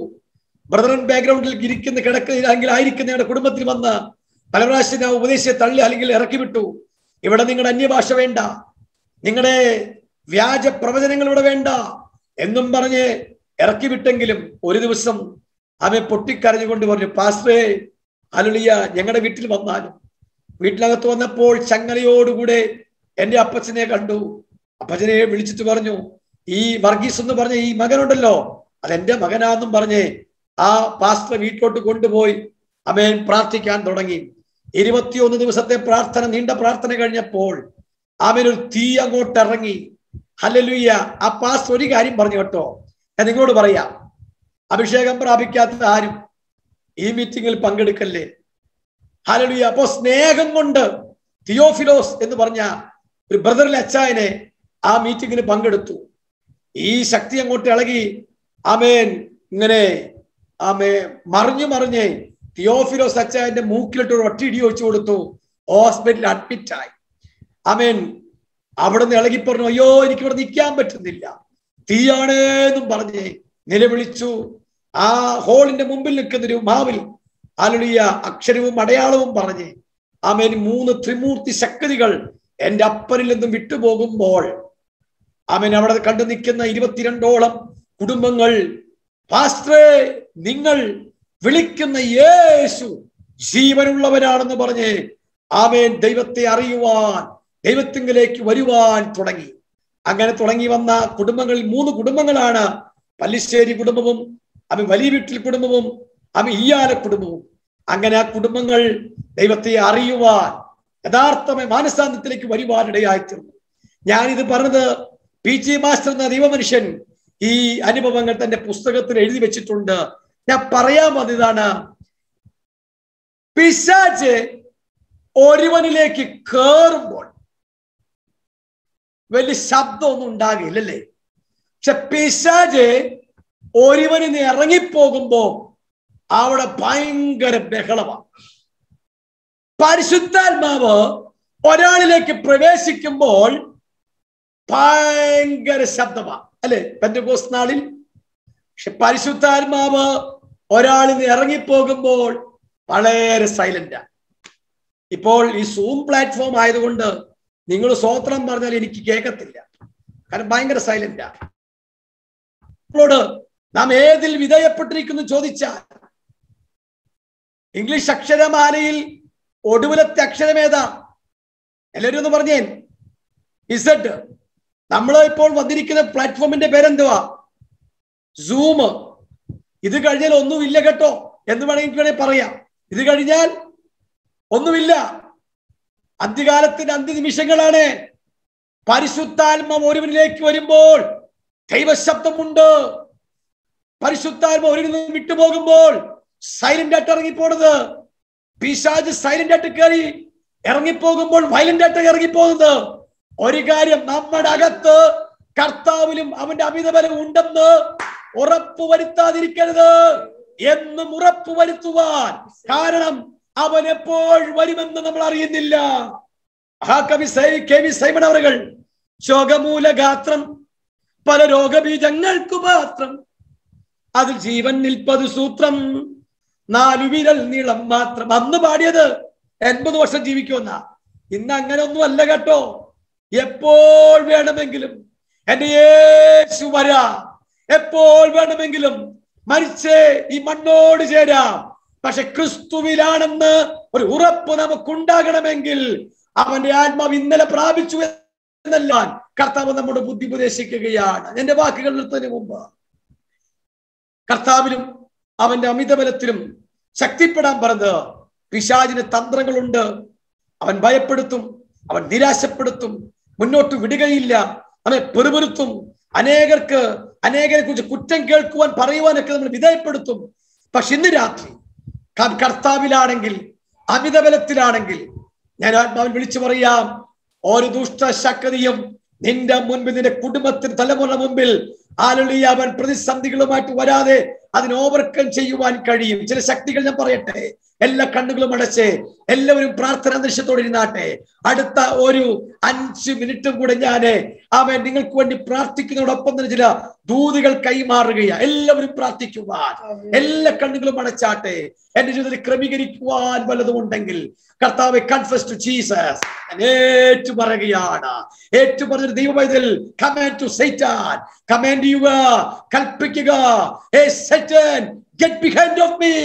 ബ്രദറൻ ബാക്ക്ഗ്രൗണ്ടിൽ ഇരിക്കുന്ന കിടക്കുന്ന ആയിരിക്കുന്ന ഞങ്ങളുടെ കുടുംബത്തിൽ വന്ന് പല പ്രാവശ്യം ഉപദേശിയെ തള്ളി അല്ലെങ്കിൽ ഇറക്കി വിട്ടു. ഇവിടെ നിങ്ങളുടെ അന്യഭാഷ വേണ്ട, നിങ്ങളുടെ വ്യാജ പ്രവചനങ്ങൾ ഇവിടെ വേണ്ട എന്നും പറഞ്ഞ് ഇറക്കി വിട്ടെങ്കിലും ഒരു ദിവസം അവൻ പൊട്ടിക്കരഞ്ഞുകൊണ്ട് പറഞ്ഞു, പാസ്റ്ററേ, ഹല്ലേലൂയ, ഞങ്ങളുടെ വീട്ടിൽ വന്നാലും. വീട്ടിനകത്ത് വന്നപ്പോൾ ചങ്ങലയോടുകൂടെ എൻ്റെ അപ്പച്ചനെ കണ്ടു. അപ്പച്ചനെ വിളിച്ചിട്ട് പറഞ്ഞു, ഈ വർഗീസ് എന്ന് പറഞ്ഞ ഈ മകനുണ്ടല്ലോ, അതെന്റെ മകനാന്നും പറഞ്ഞ് ആ പാസ്റ്റർ വീട്ടിലോട്ട് കൊണ്ടുപോയി അവൻ പ്രാർത്ഥിക്കാൻ തുടങ്ങി. 21 ദിവസത്തെ പ്രാർത്ഥന, നീണ്ട പ്രാർത്ഥന കഴിഞ്ഞപ്പോൾ അവനൊരു തീ അങ്ങോട്ട് ഇറങ്ങി. ഹല്ലേലൂയ. ആ പാസ്റ്റർ ഒരു കാര്യം പറഞ്ഞു കേട്ടോ, ഞാൻ നിങ്ങളോട് പറയാം. അഭിഷേകം പ്രാപിക്കാത്ത ആരും ഈ മീറ്റിംഗിൽ പങ്കെടുക്കല്ലേ. ഹല്ലേലൂയ. അപ്പോ സ്നേഹം കൊണ്ട് തിയോഫിലോസ് എന്ന് പറഞ്ഞ ഒരു ബ്രദറിലെ അച്ചായനെ ആ മീറ്റിംഗിന് പങ്കെടുത്തു. ഈ ശക്തി അങ്ങോട്ട് ഇളകി ആമേൻ ഇങ്ങനെ മറിഞ്ഞ് തിയോഫിലോസ് അച്ചായന്റെ മൂക്കിലിട്ട് ഒരു ഒറ്റയിടി വെച്ചു കൊടുത്തു. ഹോസ്പിറ്റലിൽ അഡ്മിറ്റായി. ആമേൻ. അവിടുന്ന് ഇളകി പറഞ്ഞു, അയ്യോ എനിക്ക് ഇവിടെ നിൽക്കാൻ പറ്റുന്നില്ല, തീയാണേന്നും പറഞ്ഞ് നിലവിളിച്ചു. ആ ഹോളിന്റെ മുമ്പിൽ നിൽക്കുന്നൊരു മാവിൽ ഹല്ലേലൂയ അക്ഷരവും അടയാളവും പറഞ്ഞ് ആമേൻ 3 ത്രിമൂർത്തി ശക്തികൾ എൻ്റെ അപ്പനിൽ നിന്നും വിട്ടുപോകുമ്പോൾ ആമേൻ അവിടെ കണ്ടു നിൽക്കുന്ന 22ഓളം കുടുംബങ്ങൾ, പാസ്റ്ററേ, നിങ്ങൾ വിളിക്കുന്ന യേശു ജീവനുള്ളവനാണെന്ന് പറഞ്ഞ് ആമേൻ ദൈവത്തെ അറിയുവാൻ, ദൈവത്തിങ്കിലേക്ക് വരുവാൻ തുടങ്ങി. അങ്ങനെ തുടങ്ങി വന്ന കുടുംബങ്ങളിൽ 3 കുടുംബങ്ങളാണ് പല്ലിശ്ശേരി കുടുംബവും വലിയ വീട്ടിൽ കുടുംബവും ഈയാല കുടുംബവും. അങ്ങനെ ആ കുടുംബങ്ങൾ ദൈവത്തെ അറിയുവാൻ, യഥാർത്ഥമായ മാനസാന്തരത്തിലേക്ക് വരുവാനിടയായിത്തീർന്നു. ഞാനിത് പറഞ്ഞത് പി.ജി. മാസ്റ്റർ എന്ന ദൈവമനുഷ്യൻ ഈ അനുഭവങ്ങൾ തന്റെ പുസ്തകത്തിൽ എഴുതി വെച്ചിട്ടുണ്ട്. ഞാൻ പറയാൻ വന്നതാണ്, പിശാച് ഒരുവനിലേക്ക് കേറുമ്പോൾ വലിയ ശബ്ദമൊന്നും ഉണ്ടാകില്ലല്ലേ. പക്ഷെ പിശാച് ഒരുവനിൽ നിന്ന് ഇറങ്ങിപ്പോകുമ്പോ അവിടെ ഭയങ്കര ബഹളമാണ്. പരിശുദ്ധാത്മാവ് ഒരാളിലേക്ക് പ്രവേശിക്കുമ്പോൾ ഭയങ്കര ശബ്ദമാണ് അല്ലെ പെന്തക്കോസ്ത് നാളിൽ. പക്ഷെ പരിശുദ്ധാത്മാവ് ഒരാളിൽ നിന്ന് ഇറങ്ങിപ്പോകുമ്പോൾ വളരെ സൈലന്റാ. ഇപ്പോൾ ഈ സൂം പ്ലാറ്റ്ഫോം ആയതുകൊണ്ട് നിങ്ങൾ സ്വോത്രം പറഞ്ഞാൽ എനിക്ക് കേൾക്കത്തില്ല, കാരണം ഭയങ്കര സൈലന്റാ. നമ്മളോട് നാം ഏതിൽ വിധേയപ്പെട്ടിരിക്കുന്നു ചോദിച്ചാൽ ഇംഗ്ലീഷ് അക്ഷരമാലയിൽ ഒടുവിലത്തെ അക്ഷരം ഏതാ? എല്ലാവരും ഒന്ന് പറഞ്ഞേ. ഇസഡ്. നമ്മൾ ഇപ്പോൾ വന്നിരിക്കുന്ന പ്ലാറ്റ്ഫോമിന്റെ പേരെന്തുവാ? സൂം. ഇത് കഴിഞ്ഞാൽ ഒന്നുമില്ല കേട്ടോ എന്ന് വേണമെങ്കിൽ പറയാം. ഇത് കഴിഞ്ഞാൽ ഒന്നുമില്ല. അന്ത്യകാലത്തിന്റെ അന്ത്യനിമിഷങ്ങളാണ്. പരിശുദ്ധാത്മാവ് ഒരുവനിലേക്ക് വരുമ്പോൾ ദൈവശബ്ദമുണ്ട്. പരിശുദ്ധാത്മാവ് ഒരുവനിൽ നിന്ന് വിട്ടുപോകുമ്പോൾ സൈലന്റ് ആയിട്ട് ഇറങ്ങിപ്പോണത്. പിശാച് സൈലന്റ് ആയിട്ട് കയറി ഇറങ്ങിപ്പോകുമ്പോൾ വയലന്റ് ആയിട്ട് ഇറങ്ങിപ്പോകുന്നത്. ഒരു കാര്യം, നമ്മുടെ അകത്ത് കർത്താവിലും അവന്റെ അമിതബലം ഉണ്ടെന്ന് ഉറപ്പുവരുത്താതിരിക്കരുത്. എന്നും ഉറപ്പുവരുത്തുവാൻ, കാരണം അവൻ എപ്പോൾ വരുമെന്ന് നമ്മൾ അറിയുന്നില്ല. കവി സൈമൺ അവറുകൾ ശോകമൂലഗാത്രം പല രോഗബീജങ്ങൾക്കു മാത്രം അതിൽ ജീവൻ നിൽപ്പത് സൂത്രം 4 വിരൽ നീളം മാത്രം. അന്ന് പാടിയത് 80 വർഷം ജീവിക്കുമെന്ന. ഇന്ന് അങ്ങനെ ഒന്നും അല്ല കേട്ടോ. എപ്പോൾ വേണമെങ്കിലും എന്റെ യേശു വരാം, എപ്പോൾ വേണമെങ്കിലും മരിച്ചേ ഈ മണ്ണോട് ചേരാം. പക്ഷെ ക്രിസ്തുവിലാണെന്ന് ഒരു ഉറപ്പ് നമുക്കുണ്ടാകണമെങ്കിൽ അവന്റെ ആത്മാവ് ഇന്നലെ പ്രാപിച്ചു എന്നല്ല കർത്താവ് നമ്മുടെ ബുദ്ധി ഉപദേശിക്കുകയാണ്. എന്റെ വാക്കുകൾ നിർത്തുന്നതിന് മുമ്പ് കർത്താവിലും അവന്റെ അമിതബലത്തിലും ശക്തിപ്പെടാൻ പറഞ്ഞത്. പിശാചിന് തന്ത്രങ്ങളുണ്ട്. അവൻ ഭയപ്പെടുത്തും, അവൻ നിരാശപ്പെടുത്തും, മുന്നോട്ട് വിടുകയില്ല, അവനെ പെറുപെറുത്തും, അനേകരെ കുറിച്ച് കുറ്റം കേൾക്കുവാൻ പറയുവാനൊക്കെ നമ്മൾ വിധേയപ്പെടുത്തും. പക്ഷെ ഇന്ന് രാത്രി കർത്താവിലാണെങ്കിൽ, അമിതബലത്തിലാണെങ്കിൽ, ഞാൻ ആത്മാവിൽ വിളിച്ചു പറയാം, ഒരു ദുഷ്ടശക്തിയും നിന്റെ മുൻപിൽ, നിന്റെ കുടുംബത്തിന്, തലമുറ മുമ്പിൽ ഹല്ലേലൂയ അവൻ പ്രതിസന്ധികളുമായിട്ട് വരാതെ അതിനെ ഓവർകം ചെയ്യുവാൻ കഴിയും. ചില ശക്തികൾ ഞാൻ പറയട്ടെ, എല്ലാ കണ്ണുകളും അടച്ച് എല്ലാവരും പ്രാർത്ഥനാ അന്തരീക്ഷത്തോടെ ഇരുന്നാട്ടെ. അടുത്ത ഒരു 5 മിനിറ്റും കൂടെ ഞാന് നിങ്ങൾക്ക് വേണ്ടി പ്രാർത്ഥിക്കുന്നതോടൊപ്പം തന്നെ ചില ദൂതുകൾ കൈമാറുകയാണ്. എല്ലാവരും പ്രാർത്ഥിക്കുവാൻ, എല്ലാ കണ്ണുകളും അടച്ചാട്ടെ. എന്റെ ജീവിതത്തിൽ ക്രമീകരിക്കുവാൻ വല്ലതും ഉണ്ടെങ്കിൽ കർത്താവെ, കൺഫസ് ടു ജീസസ്, ഏറ്റുപറയുകയാണ്. ഏറ്റുപറഞ്ഞൊരു ദൈവപൈതൽ, കമാൻഡ് ടു സൈറ്റാൻ, കമാൻഡ് ചെയ്യുക, കൽപ്പിക്കുക. Hey Satan, get behind of me,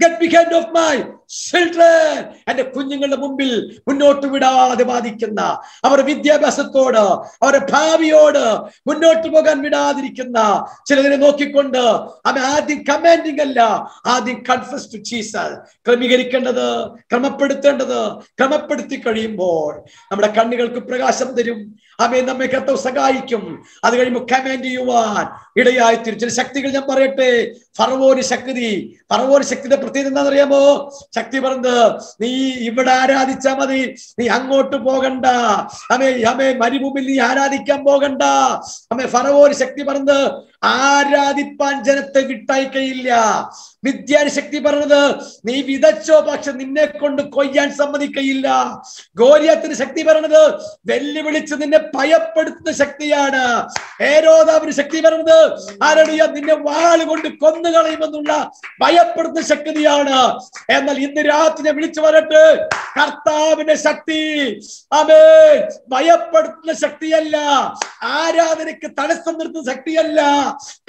get behind of my children. എന്റെ കുഞ്ഞുങ്ങളുടെ മുമ്പിൽ മുന്നോട്ട് വിടാതെ ബാധിക്കുന്ന, അവരുടെ വിദ്യാഭ്യാസത്തോട്, അവരുടെ ഭാവിയോട് മുന്നോട്ട് പോകാൻ വിടാതിരിക്കുന്ന ചിലതിനെ നോക്കിക്കൊണ്ട് അവൻ ആദ്യം കമാൻഡിങ് അല്ല, ആദ്യം കൺഫസ് ടു ജീസസ്. ക്രമീകരിക്കേണ്ടത്, ക്രമപ്പെടുത്തേണ്ടത്, ക്രമപ്പെടുത്തി കഴിയുമ്പോൾ നമ്മുടെ കണ്ണുകൾക്ക് പ്രകാശം തരും. അവൻ നമ്മെ കർത്താവ് സഹായിക്കും. അത് കഴിയുമ്പോൾ കമാൻഡ് ചെയ്യുവാൻ ഇടയായിത്തീരും. ചില ശക്തികൾ ഞാൻ പറയട്ടെ, ഫറവോന് ശക്തിയുടെ പ്രത്യേകത എന്താണെന്നറിയാമോ? ശക്തി പറഞ്ഞത്, നീ ഇവിടെ ആരാധിച്ചാ മതി, നീ അങ്ങോട്ട് പോകണ്ട. മരുഭൂമിയിൽ നീ ആരാധിക്കാൻ പോകണ്ട. ഫറവോന് ശക്തി പറഞ്ഞത്, ആരാധിപ്പാൻ ജനത്തെ വിട്ടയക്കയില്ല. മിദ്യാൻ ശക്തി പറഞ്ഞത്, നീ വിതച്ചോ, പക്ഷെ നിന്നെ കൊണ്ട് കൊയ്യാൻ സമ്മതിക്കയില്ല. ഗോലിയാത്തിന് ശക്തി പറഞ്ഞത്, വെല്ലുവിളിച്ച് നിന്നെ ഭയപ്പെടുത്തുന്ന ശക്തിയാണ്. ഹേരോദാവിന് ശക്തി പറഞ്ഞത്, ആരടിയ നിന്നെ വാൾ കൊണ്ട് കൊന്നുകളയുമെന്നുള്ള ഭയപ്പെടുത്തുന്ന ശക്തിയാണ്. എന്നാൽ ഇന്ന് രാത്രി ഞാൻ വിളിച്ചു പറയട്ടെ, കർത്താവിന്റെ ശക്തി ഭയപ്പെടുത്തുന്ന ശക്തിയല്ല, ആരാധനയ്ക്ക് തടസ്സം നിർത്തുന്ന ശക്തിയല്ല.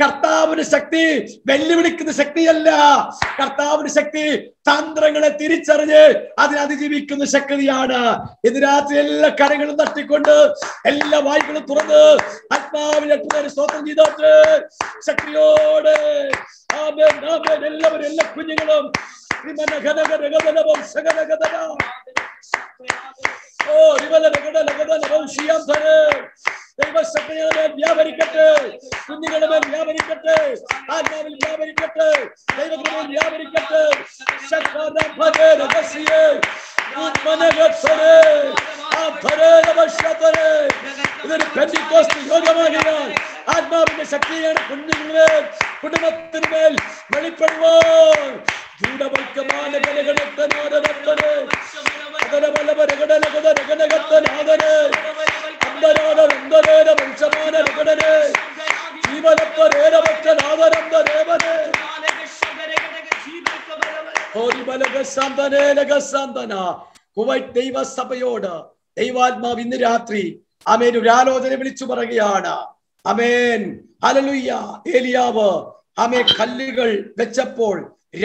കർത്താവിന്റെ ശക്തി വെല്ലുവിളിക്കുന്ന ശക്തിയല്ല. കർത്താവിന്റെ ശക്തി തന്ത്രങ്ങളെ തിരിച്ചറിഞ്ഞ് അതിനെ അതിജീവിക്കുന്ന ശക്തിയാണ്. ഇന്ന് രാത്രി എല്ലാ കരങ്ങളും തട്ടിക്കൊണ്ട്, എല്ലാ വായ്കളും തുറന്ന് ആത്മാവിനെ സ്തോത്രം ചെയ്തോട്ട് ശക്തിയോടെ എല്ലാവരും, എല്ലാ കുഞ്ഞുങ്ങളും ദൈവശക്തികളെ വ്യാപരിക്കട്ടെ, കുഞ്ഞുങ്ങളുടെ മേൽ വ്യാപരിക്കട്ടെ, ആത്മാവിൽ വ്യാപരിക്കട്ടെ, ദൈവത്തിൽ വ്യാപരിക്കട്ടെ. ഇതൊരു പെന്തിക്കോസ്ത് യോഗമാകിയാൽ ആത്മാവിന്റെ ശക്തിയാണ് കുഞ്ഞുങ്ങളെ, കുടുംബത്തിന് മേൽ വെളിപ്പെടുവാൻ. കുവൈറ്റ് ദൈവസഭയോട് ദൈവാത്മാവ് ഇന്ന് രാത്രി ആമേൻ ഒരു ആലോചന വിളിച്ചു പറയുകയാണ്. ആമേൻ, ഹല്ലേലൂയ. ഏലിയാവ് കല്ലുകൾ വെച്ചപ്പോൾ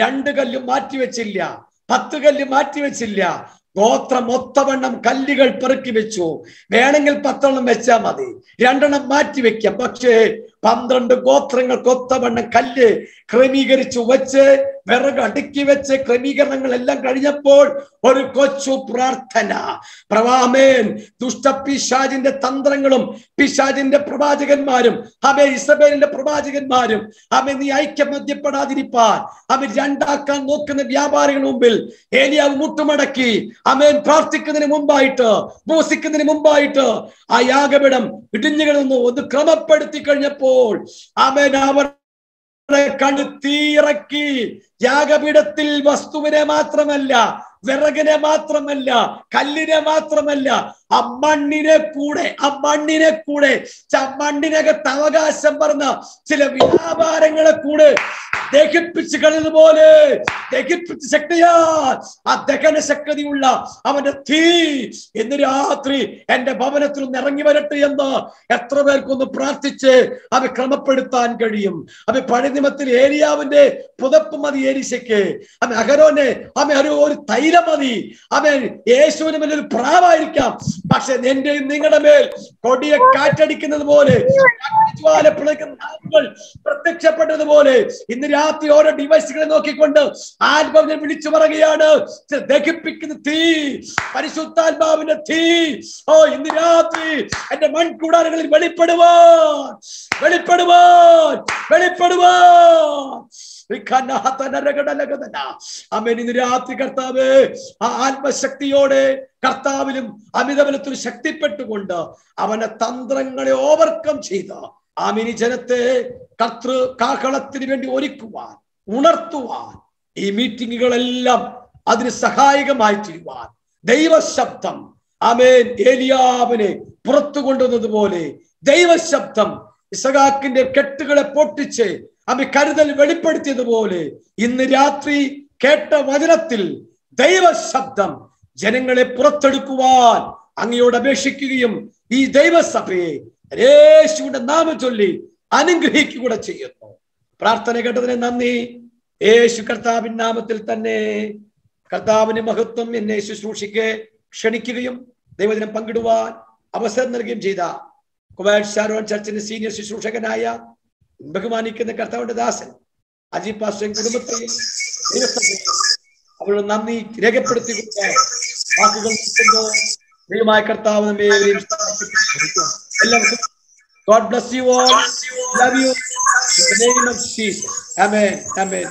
2 കല്ലും മാറ്റിവെച്ചില്ല, 10 കല്ല് മാറ്റിവെച്ചില്ല. ഗോത്രം ഒത്തവണ്ണം കല്ലുകൾ പെറുക്കി വെച്ചു. വേണമെങ്കിൽ 10 വെച്ചാൽ മതി, 2 മാറ്റിവെക്കാം. പക്ഷേ 12 ഗോത്രങ്ങൾക്ക് ഒത്തവണ്ണം കല്ല് ക്രമീകരിച്ചു വെച്ച്, വിറക് അടുക്കി വെച്ച് ക്രമീകരണങ്ങൾ എല്ലാം കഴിഞ്ഞപ്പോൾ ഒരു കൊച്ചു പ്രാർത്ഥന. പ്രവാമേൻ, ദുഷ്ടപിശാചിന്റെ തന്ത്രങ്ങളും പിശാചിന്റെ പ്രവാചകന്മാരും ഇസബേലിന്റെ പ്രവാചകന്മാരും നീ ഐക്യമധ്യപ്പെടാതിരിപ്പാൻ 2 നോക്കുന്ന വ്യാപാരികളുടെ മുമ്പിൽ ഏലിയാവ് മുട്ടുമടക്കി പ്രാർത്ഥിക്കുന്നതിന് മുമ്പായിട്ട്, ഉപവസിക്കുന്നതിന് മുമ്പായിട്ട് ആ യാഗപീഠം ഇടിഞ്ഞുകളൊന്ന് ഒന്ന് ക്രമപ്പെടുത്തി കഴിഞ്ഞപ്പോൾ അവർ കണ്ട് തീയിറക്കി. യാഗപീഠത്തിൽ വസ്തുവിനെ മാത്രമല്ല, വിറകിനെ മാത്രമല്ല, കല്ലിനെ മാത്രമല്ല, ആ മണ്ണിനെ കൂടെ മണ്ണിനകത്ത് അവകാശം പറഞ്ഞ ചില വ്യാപാരങ്ങളെ കൂടെ ദഹിപ്പിച്ച് കളഞ്ഞതുപോലെ ദഹിപ്പിച്ച ശക്തിയാൽ ആ ദഹന ശക്തിയുള്ള അവന്റെ തീ ഇന്ന് രാത്രി എന്റെ ഭവനത്തിൽ ഒന്ന് ഇറങ്ങി വരട്ടെ എന്ന് എത്ര പേർക്കൊന്ന് പ്രാർത്ഥിച്ച് അവ ക്രമപ്പെടുത്താൻ കഴിയും. പഴയ നിയമത്തിൽ ഏലിയാവിന്റെ പുതപ്പ് മതി ഏലീശയ്ക്ക്, അഹരോനെ ഒരു തൈലം മതി, യേശുവിന് മേൽ ഒരു പ്രാവായിരിക്കാം. പക്ഷെ എന്റെ നിങ്ങളുടെ മേൽ കൊടിയെ കാറ്റടിക്കുന്നത് പോലെ, പ്രത്യക്ഷപ്പെട്ടതുപോലെ ഇന്ന് രാത്രി ഓരോ ഡിവൈസുകളെ നോക്കിക്കൊണ്ട് ആത്മാവിനെ വിളിച്ചു പറയുകയാണ്. ദഹിപ്പിക്കുന്ന തീ, പരിശുദ്ധാത്മാവിന്റെ തീ ഇന്ന് രാത്രി എന്റെ മൺകൂടാരങ്ങളിൽ വെളിപ്പെടുവാൻ. ആമേൻ. ഇന്ന് രാത്രി കർത്താവ് ആ ആത്മശക്തിയോടെ കർത്താവിലും അമിതബലത്തിലും ശക്തിപ്പെട്ടുകൊണ്ട് അവന്റെ തന്ത്രങ്ങളെ ഓവർകം ചെയ്ത് ആമേൻ ഈ ജനത്തെ കർത്തൃ കാഹളത്തിന് വേണ്ടി ഒരുക്കുവാൻ, ഉണർത്തുവാൻ, ഈ മീറ്റിങ്ങുകളെല്ലാം അതിന് സഹായകമായി തീരുവാൻ ദൈവശബ്ദം ആമേൻ ഏലിയാവിനെ പുറത്തു കൊണ്ടുവന്നതുപോലെ ദൈവശബ്ദം ഇസഹാക്കിന്റെ കെട്ടുകളെ പൊട്ടിച്ച് ആമേൻ കരുതൽ വെളിപ്പെടുത്തിയതുപോലെ ഇന്ന് രാത്രി കേട്ട വചനത്തിൽ ദൈവശബ്ദം ജനങ്ങളെ പുറത്തെടുക്കുവാൻ അങ്ങയോട് അപേക്ഷിക്കുകയും ഈ ദൈവസഭയെ യേശുവിന്റെ നാമം ചൊല്ലി അനുഗ്രഹിക്കുക ചെയ്യുന്നു. പ്രാർത്ഥന കേട്ടതിന് നന്ദി. യേശു കർത്താവിൻ നാമത്തിൽ തന്നെ കർത്താവിന് മഹത്വം. എന്നെ ശുശ്രൂഷയ്ക്ക് ക്ഷണിക്കുകയും ദൈവദിനം പങ്കിടുവാൻ അവസരം നൽകുകയും ചെയ്ത കുവൈറ്റ് ഷാരോൺ ചർച്ചിന്റെ സീനിയർ ശുശ്രൂഷകനായ ബഹുമാനിക്കുന്ന കർത്താവിന്റെ ദാസൻ അജി പാസ്റ്റർ കുടുംബത്തെയും അവരുടെ നന്ദി രേഖപ്പെടുത്തിക്കൊണ്ട് വാക്കുകൾ ദൈവമായ കർത്താവ് നമ്മെ എല്ലാവർക്കും God bless you all. Love you. In the name of Jesus. Amen. Amen.